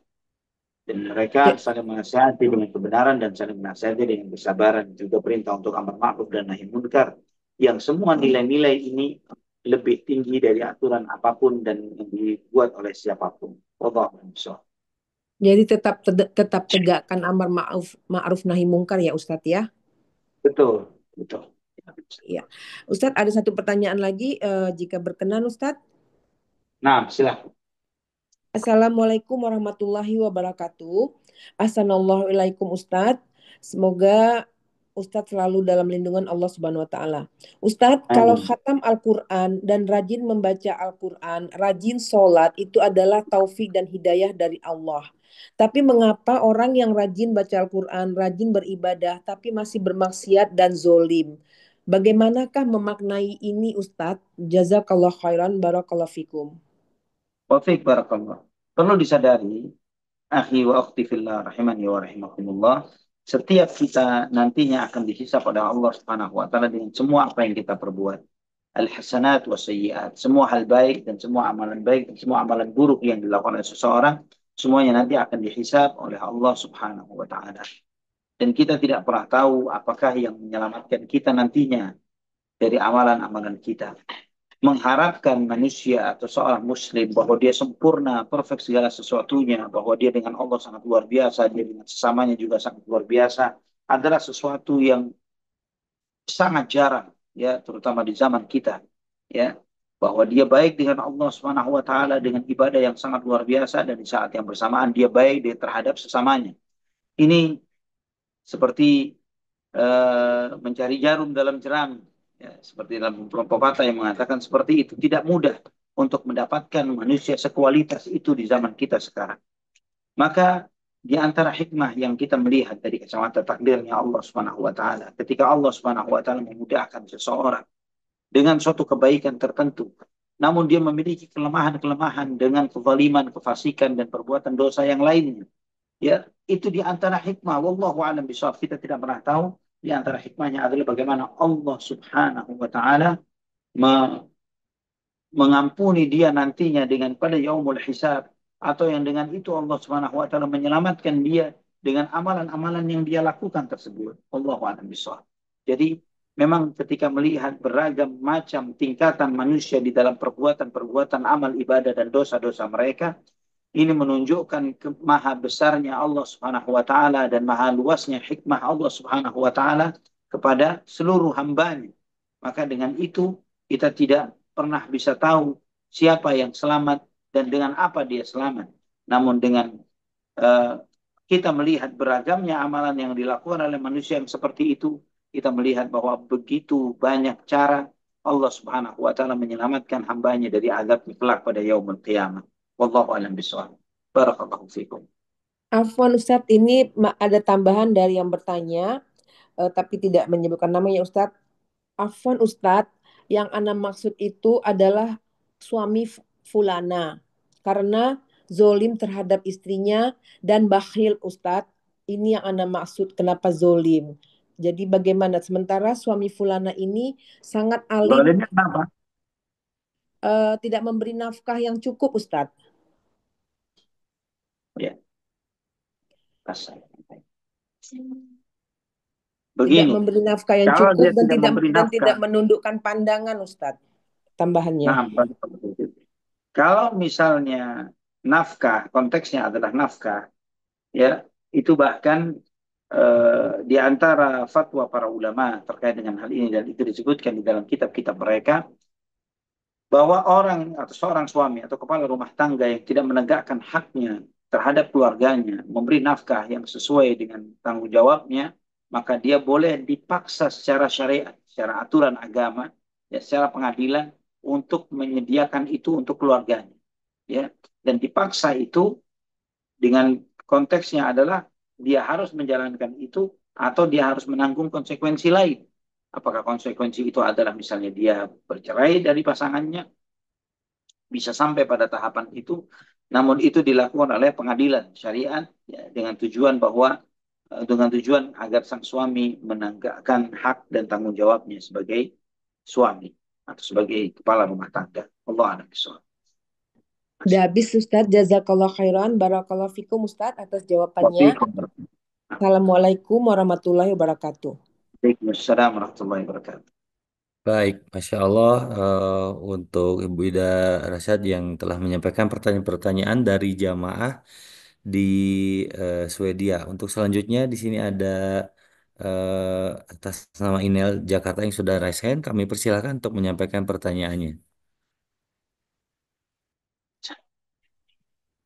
Dan mereka saling menasihati dengan kebenaran dan saling menasihati dengan kesabaran. Juga perintah untuk amar ma'ruf dan nahi munkar. Yang semua nilai-nilai ini lebih tinggi dari aturan apapun dan yang dibuat oleh siapapun. Wallahu a'lam. Jadi tetap tegakkan amar ma'ruf nahi mungkar ya Ustadz ya. Betul, betul. Iya. Ustadz, ada satu pertanyaan lagi jika berkenan Ustadz. Nah, silakan. Assalamualaikum warahmatullahi wabarakatuh. Assalamualaikum Ustadz. Semoga Ustadz selalu dalam lindungan Allah Subhanahu wa taala. Ustadz, kalau khatam Al-Qur'an dan rajin membaca Al-Qur'an, rajin sholat itu adalah taufik dan hidayah dari Allah. Tapi mengapa orang yang rajin baca Al-Qur'an, rajin beribadah tapi masih bermaksiat dan zolim? Bagaimanakah memaknai ini Ustadz? Jazakallah khairan, barakallahu fikum. Wafiq barakallah. Perlu disadari, akhi wa akhti fillah rahimani wa rahimakumullah, setiap kita nantinya akan dihisab pada Allah Subhanahu wa taala dengan semua apa yang kita perbuat. Al-hasanat wa sayyiat, semua hal baik dan semua amalan baik dan semua amalan buruk yang dilakukan oleh seseorang, semuanya nanti akan dihisab oleh Allah Subhanahu wa taala. Dan kita tidak pernah tahu apakah yang menyelamatkan kita nantinya dari amalan-amalan kita. Mengharapkan manusia atau seorang muslim bahwa dia sempurna, perfect segala sesuatunya, bahwa dia dengan Allah sangat luar biasa, dia dengan sesamanya juga sangat luar biasa, adalah sesuatu yang sangat jarang, ya, terutama di zaman kita, ya, bahwa dia baik dengan Allah Subhanahu wa taala dengan ibadah yang sangat luar biasa dan di saat yang bersamaan dia baik terhadap sesamanya. Ini seperti mencari jarum dalam jerami. Ya, seperti dalam pepatah yang mengatakan seperti itu. Tidak mudah untuk mendapatkan manusia sekualitas itu di zaman kita sekarang. Maka di antara hikmah yang kita melihat dari kacamata takdirnya Allah Subhanahu wa taala, ketika Allah Subhanahu wa taala memudahkan seseorang dengan suatu kebaikan tertentu, namun dia memiliki kelemahan-kelemahan dengan kezaliman, kefasikan dan perbuatan dosa yang lainnya. Ya, itu di antara hikmah. Wallahu a'lam bishawab. Kita tidak pernah tahu. Di antara hikmahnya adalah bagaimana Allah Subhanahu wa taala mengampuni dia nantinya dengan pada yaumul hisab, atau yang dengan itu Allah Subhanahu wa taala menyelamatkan dia dengan amalan-amalan yang dia lakukan tersebut. Wallahu a'lam bishawab. Jadi memang ketika melihat beragam macam tingkatan manusia di dalam perbuatan-perbuatan amal ibadah dan dosa-dosa mereka, ini menunjukkan maha besarnya Allah Subhanahu wa taala dan maha luasnya hikmah Allah Subhanahu wa taala kepada seluruh hambanya. Maka dengan itu kita tidak pernah bisa tahu siapa yang selamat dan dengan apa dia selamat. Namun dengan kita melihat beragamnya amalan yang dilakukan oleh manusia yang seperti itu, kita melihat bahwa begitu banyak cara Allah Subhanahu wa taala menyelamatkan hambanya dari azab kelak pada yaumul qiyamah. Wallahu a'lam bishawab. Barakallahu fikum. Afwan Ustadz, ini ada tambahan dari yang bertanya, tapi tidak menyebutkan namanya Ustadz. Afwan Ustadz, yang Ana maksud itu adalah suami fulana. Karena zolim terhadap istrinya dan bakhil Ustadz. Ini yang Ana maksud kenapa zolim. Jadi bagaimana? Sementara suami Fulana ini sangat alim, Zalimnya kenapa? tidak memberi nafkah yang cukup, Ustadz. Ya, kasar. Tidak Begini, memberi nafkah yang kalau cukup dia tidak memberi dan tidak nafkah, menundukkan pandangan, Ustadz. Tambahannya. nah, kalau misalnya nafkah, konteksnya adalah nafkah, ya, itu bahkan di antara fatwa para ulama terkait dengan hal ini dan itu disebutkan di dalam kitab-kitab mereka bahwa orang atau seorang suami atau kepala rumah tangga yang tidak menegakkan haknya terhadap keluarganya, memberi nafkah yang sesuai dengan tanggung jawabnya, maka dia boleh dipaksa secara syariat, secara aturan agama, ya, secara pengadilan untuk menyediakan itu untuk keluarganya, ya. Dan dipaksa itu dengan konteksnya adalah dia harus menjalankan itu atau dia harus menanggung konsekuensi lain. Apakah konsekuensi itu adalah misalnya dia bercerai dari pasangannya, bisa sampai pada tahapan itu, namun itu dilakukan oleh pengadilan syariat, ya, dengan tujuan bahwa dengan tujuan agar sang suami menegakkan hak dan tanggung jawabnya sebagai suami atau sebagai kepala rumah tangga. Allah a'lam bishawab. Udah habis, Ustadz. Jazakallah khairan. Barakallah fikum, Ustadz, atas jawabannya. Assalamualaikum warahmatullahi wabarakatuh. Waalaikumsalam warahmatullahi wabarakatuh. Baik, Masya Allah untuk Ibu Ida Rasyad yang telah menyampaikan pertanyaan-pertanyaan dari jamaah di Swedia. Untuk selanjutnya di sini ada atas nama email Jakarta yang sudah raise hand, kami persilakan untuk menyampaikan pertanyaannya.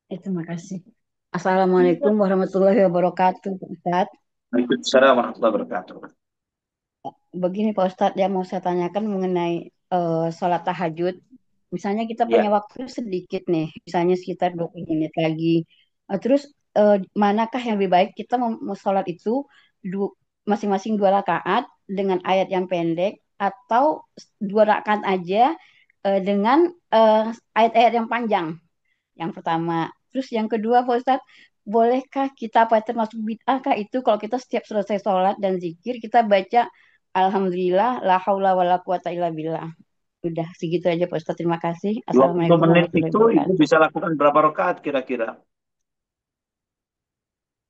Terima kasih. Assalamualaikum warahmatullahi wabarakatuh, Pak Ustadz. Waalaikumsalam warahmatullahi wabarakatuh. Begini Pak Ustadz, yang mau saya tanyakan mengenai sholat tahajud. Misalnya kita punya Ya, waktu sedikit nih, misalnya sekitar 20 menit lagi. Terus manakah yang lebih baik kita mau sholat itu masing-masing 2 rakaat dengan ayat yang pendek atau 2 rakaat aja dengan ayat-ayat yang panjang? Yang pertama. Terus yang kedua, Pak Ustadz, bolehkah kita apa termasuk bid'ah kah itu kalau kita setiap selesai sholat dan zikir kita baca Alhamdulillah la haula wala quwata illa billah. Udah segitu aja Pak Ustadz. Terima kasih. 20 Assalamualaikum menit warahmatullahi itu Ibu wabarakatuh. bisa lakukan berapa rakaat kira-kira?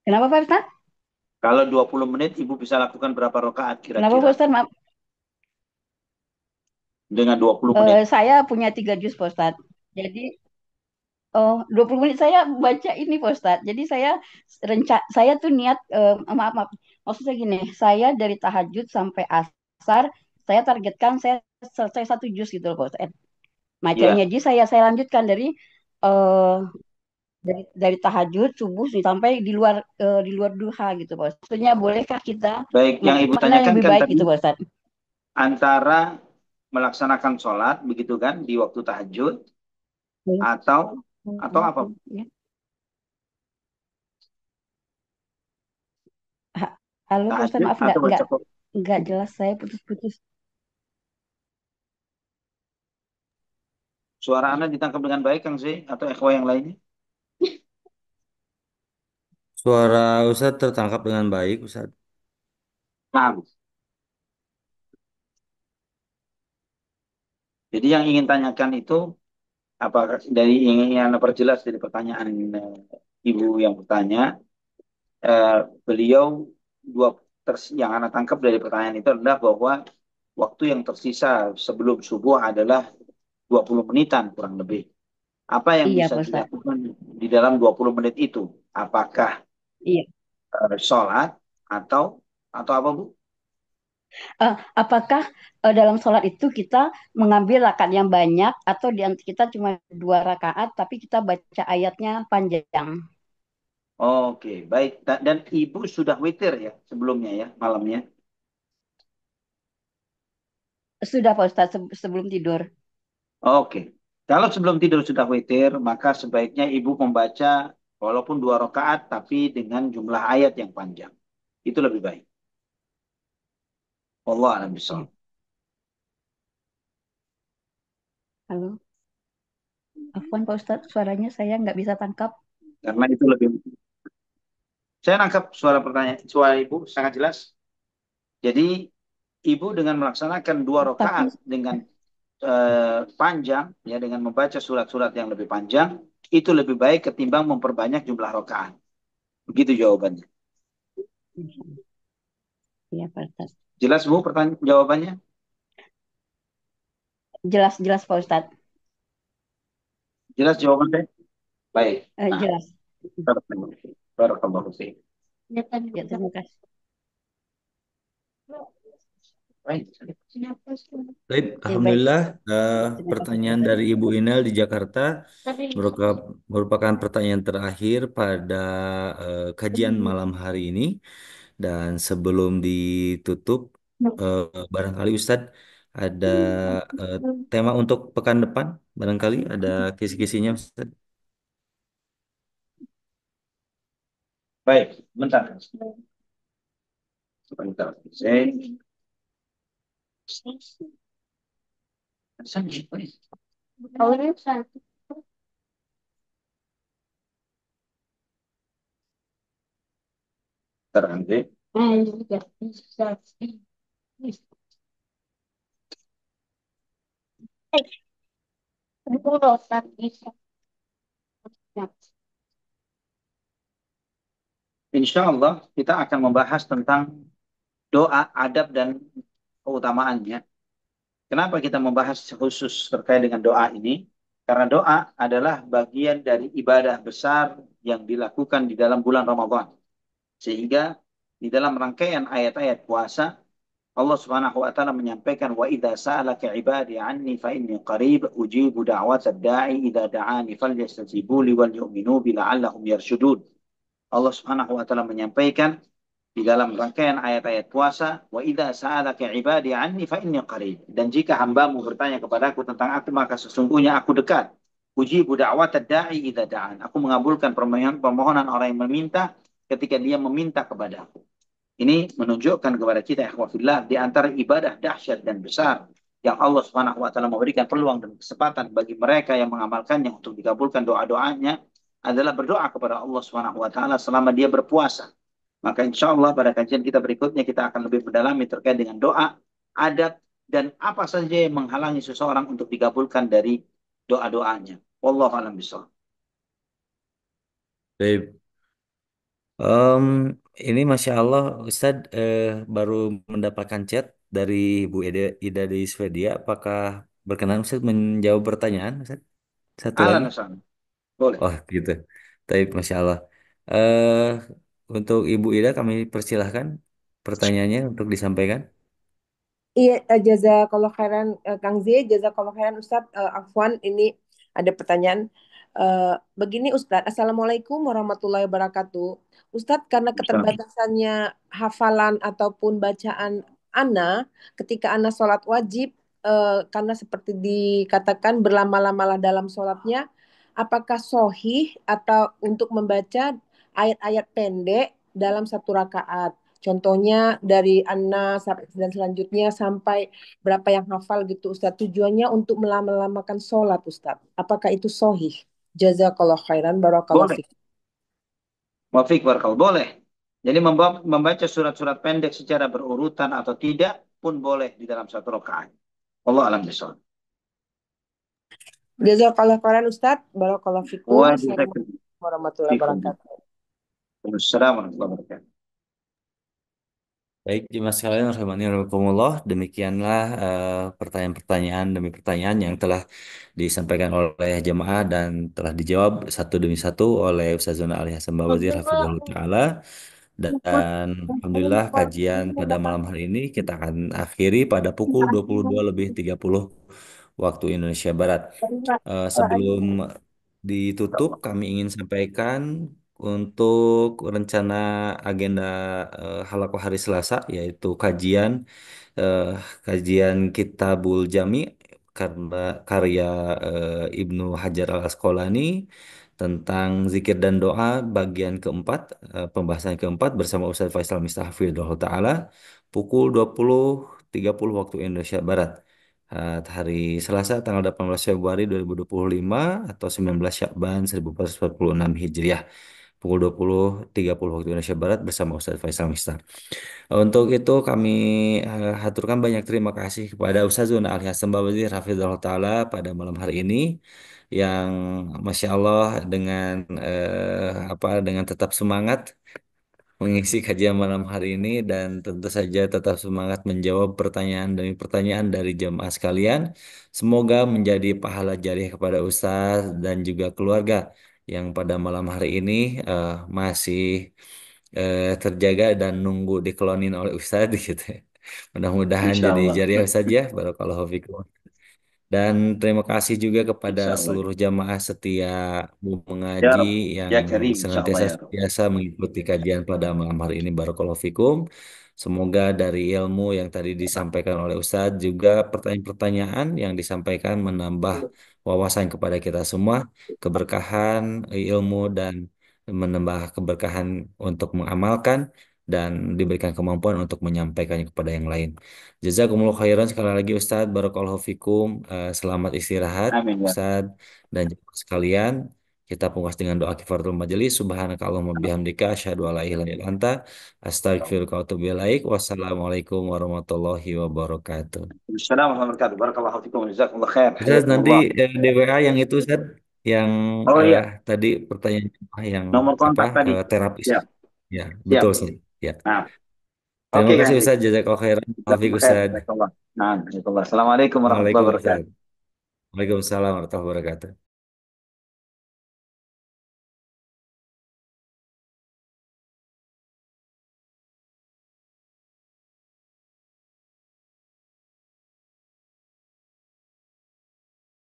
Kenapa Pak Ustadz? Kalau 20 menit Ibu bisa lakukan berapa rakaat Kenapa Pak kira-kira Ustadz? Maaf. dengan 20 menit? Saya punya 3 juz Pak Ustadz. Jadi 20 menit saya baca ini Pak Ustadz. Jadi saya tuh niat maaf. Maksudnya gini, saya dari tahajud sampai asar, saya targetkan saya selesai 1 juz gitu loh Pak Ustadz. Macamnya Ya, jadi saya lanjutkan eh, dari tahajud subuh sampai di luar duha gitu Pak Ustadz. Maksudnya bolehkah kita baik. Yang Ibu mana yang tanyakan lebih kan baik tadi gitu Pak Ustadz? antara melaksanakan sholat, begitu kan, di waktu tahajud, atau apa? Ya. Halo Pak Ustadz, Tahajud maaf atau baca Quran? nggak jelas saya putus-putus. Suara Anda ditangkap dengan baik, Kang Z, atau ikhwah yang lainnya? Suara Ustadz tertangkap dengan baik, Ustadz. Nah, jadi yang ingin tanyakan itu, apakah dari yang Anda perjelas dari pertanyaan Ibu yang bertanya, beliau yang Anda tangkap dari pertanyaan itu adalah bahwa waktu yang tersisa sebelum subuh adalah 20 menitan kurang lebih. Apa yang Iya bisa Pak Ustadz. dilakukan di dalam 20 menit itu? Apakah Iya. sholat atau apa, Bu? Apakah dalam sholat itu kita mengambil rakaat yang banyak atau kita cuma 2 rakaat tapi kita baca ayatnya panjang? Oke, baik. Dan Ibu sudah witir ya sebelumnya ya, malamnya? Sudah Pak Ustadz sebelum tidur. Oke. Kalau sebelum tidur sudah witir, maka sebaiknya Ibu membaca walaupun 2 rakaat, tapi dengan jumlah ayat yang panjang. Itu lebih baik. Allah a'lam Iya. bishawab. Halo, Afwan Pak Ustadz, suaranya saya nggak bisa tangkap. Karena itu lebih. Saya nangkap suara Ibu sangat jelas. Jadi ibu dengan melaksanakan 2 rakaat Tapi dengan panjang, ya dengan membaca surat-surat yang lebih panjang, itu lebih baik ketimbang memperbanyak jumlah rakaat. Begitu jawabannya. ya Pak Ustadz. Jelas Bu jawabannya? Jelas-jelas Pak Ustadz. Jelas jawabannya? Baik. Nah, Jelas. barakallahu fiik. Ya, terima kasih. Baik. Baik, Ya, baik. Alhamdulillah, Terima kasih. pertanyaan dari Ibu Inel di Jakarta merupakan pertanyaan terakhir pada kajian malam hari ini. Dan sebelum ditutup, eh, barangkali Ustadz ada eh, tema untuk pekan depan, barangkali ada kisi-kisinya Ustadz. Baik, bentar. Sebentar. Nanti. Insya Allah kita akan membahas tentang doa, adab, dan keutamaannya. Kenapa kita membahas khusus terkait dengan doa ini? Karena doa adalah bagian dari ibadah besar yang dilakukan di dalam bulan Ramadan. Sehingga di dalam rangkaian ayat-ayat puasa, Allah Subhanahu wa taala menyampaikan wa idza sa'alaka ibadi anni fa inni qarib ujibu da'watad da'i idza da'ani falyastajibu li wal yu'minu bi la'allahum yarshudun. Allah Subhanahu wa taala menyampaikan di dalam rangkaian ayat-ayat puasa, wa idza sa'alaka ibadi anni fa inni qarib. Dan jika hambamu bertanya kepadaku tentang aku, maka sesungguhnya aku dekat. Ujibu da'watad da'i idza da'an. Aku mengabulkan permohonan orang yang meminta ketika dia meminta kepadaku. Ini menunjukkan kepada kita ikhwafillah di antara ibadah dahsyat dan besar yang Allah Subhanahu wa taala memberikan peluang dan kesempatan bagi mereka yang mengamalkannya untuk dikabulkan doa-doanya adalah berdoa kepada Allah Subhanahu wa taala selama dia berpuasa. Maka insya Allah pada kajian kita berikutnya kita akan lebih mendalami terkait dengan doa, adab, dan apa saja yang menghalangi seseorang untuk dikabulkan dari doa-doanya. Wallahu a'lam bishawab. Baik. Em, ini Masya Allah Ustadz baru mendapatkan chat dari Bu Ida di Swedia. Apakah berkenan Ustadz menjawab pertanyaan Ustadz? Satu lagi. Ahlan wa boleh. Oh gitu. Tapi Masya Allah. eh untuk Ibu Ida kami persilahkan pertanyaannya untuk disampaikan. Iya, jazakallah khairan Kang Z, jazakallah khairan Ustadz. Afwan, ini ada pertanyaan. Begini Ustadz, Assalamualaikum warahmatullahi wabarakatuh. Ustadz, karena keterbatasannya hafalan ataupun bacaan Ana, ketika Ana sholat wajib, karena seperti dikatakan berlama-lamalah dalam sholatnya, apakah sohih atau untuk membaca ayat-ayat pendek dalam satu rakaat? Contohnya dari Anna dan selanjutnya sampai berapa yang hafal gitu Ustadz. Tujuannya untuk melama-lamakan sholat Ustadz. Apakah itu sohih? Jazakallah khairan barakallahu Boleh. fiik. Wafik warkal. Boleh. Jadi membaca surat-surat pendek secara berurutan atau tidak pun boleh di dalam satu rakaat. Allah alam bisawab. Jazakallah khairan Ustadz. Barakallahu fikum. Wa Assalamualaikum warahmatullahi fikum. wabarakatuh. Assalamualaikum warahmatullahi wabarakatuh. Baik, jemaah sekalian, rahimani wa rahimakumullah. Demikianlah pertanyaan-pertanyaan demi pertanyaan yang telah disampaikan oleh jemaah dan telah dijawab satu demi satu oleh Ustazuna Ali Hasan Bawazir Hafizahullah Ta'ala. Dan Alhamdulillah kajian pada malam hari ini kita akan akhiri pada pukul 22:30 waktu Indonesia Barat. Sebelum ditutup, kami ingin sampaikan untuk rencana agenda halaqah hari Selasa, yaitu eh, kajian Kitabul Jami karena karya Ibnu Hajar Al Asqalani tentang zikir dan doa bagian keempat, pembahasan keempat bersama Ustaz Faisal Mistahfidullah Ta'ala pukul 20:30 waktu Indonesia Barat. Hari Selasa tanggal 18 Februari 2025 atau 19 Syakban 1446 Hijriah. pukul 20.30 waktu Indonesia Barat bersama Ustadz Faisal Mistar. Untuk itu kami haturkan banyak terima kasih kepada Ustaz Zuna Ali Hasan Babazi Hafizahullah Ta'ala pada malam hari ini yang Masya Allah dengan dengan tetap semangat mengisi kajian malam hari ini dan tentu saja tetap semangat menjawab pertanyaan demi pertanyaan dari jemaah sekalian. Semoga menjadi pahala jariah kepada Ustaz dan juga keluarga yang pada malam hari ini masih terjaga dan nunggu diklonin oleh Ustaz gitu. Mudah-mudahan Insya jadi Allah. jariah Ustaz ya. Barakallahu fikum. Dan terima kasih juga kepada Insya Allah. seluruh jamaah setia Ya mengaji Rob. yang Ya Karim. Insya Allah senantiasa ya Rob. biasa mengikuti kajian pada malam hari ini. Barakallahu fikum. Semoga dari ilmu yang tadi disampaikan oleh Ustadz juga pertanyaan-pertanyaan yang disampaikan menambah wawasan kepada kita semua, keberkahan ilmu dan menambah keberkahan untuk mengamalkan dan diberikan kemampuan untuk menyampaikannya kepada yang lain. Jazakumullah khairan sekali lagi Ustadz, barakallahu fikum. Selamat istirahat Amin ya. Ustadz dan jemaah sekalian. Kita pungkas dengan doa kifaratul majelis. Subhanakallahumma bihamdika asyhadu alla ilaha illa anta astaghfiruka wa atubu ilaik. Wassalamualaikum warahmatullahi wabarakatuh. Assalamualaikum warahmatullahi wabarakatuh. Barakallahu fikum. Jazakumullah khair. Ustadz nanti Hayakumullah. di WA yang itu Ustadz yang Oh eh, iya, tadi pertanyaan jemaah yang nomor kontak tadi. terapis. Siap, Ya, siap. betul sih. Ya. Nah, Terima oke kasih Kang. Ustadz. Jazakallahu khairan. Taufik Jazakumullah khair. Ustadz. Jazakumullah. Nah, jazakumullah. Assalamualaikum warahmatullahi wabarakatuh. Waalaikumsalam. Waalaikumsalam warahmatullahi wabarakatuh.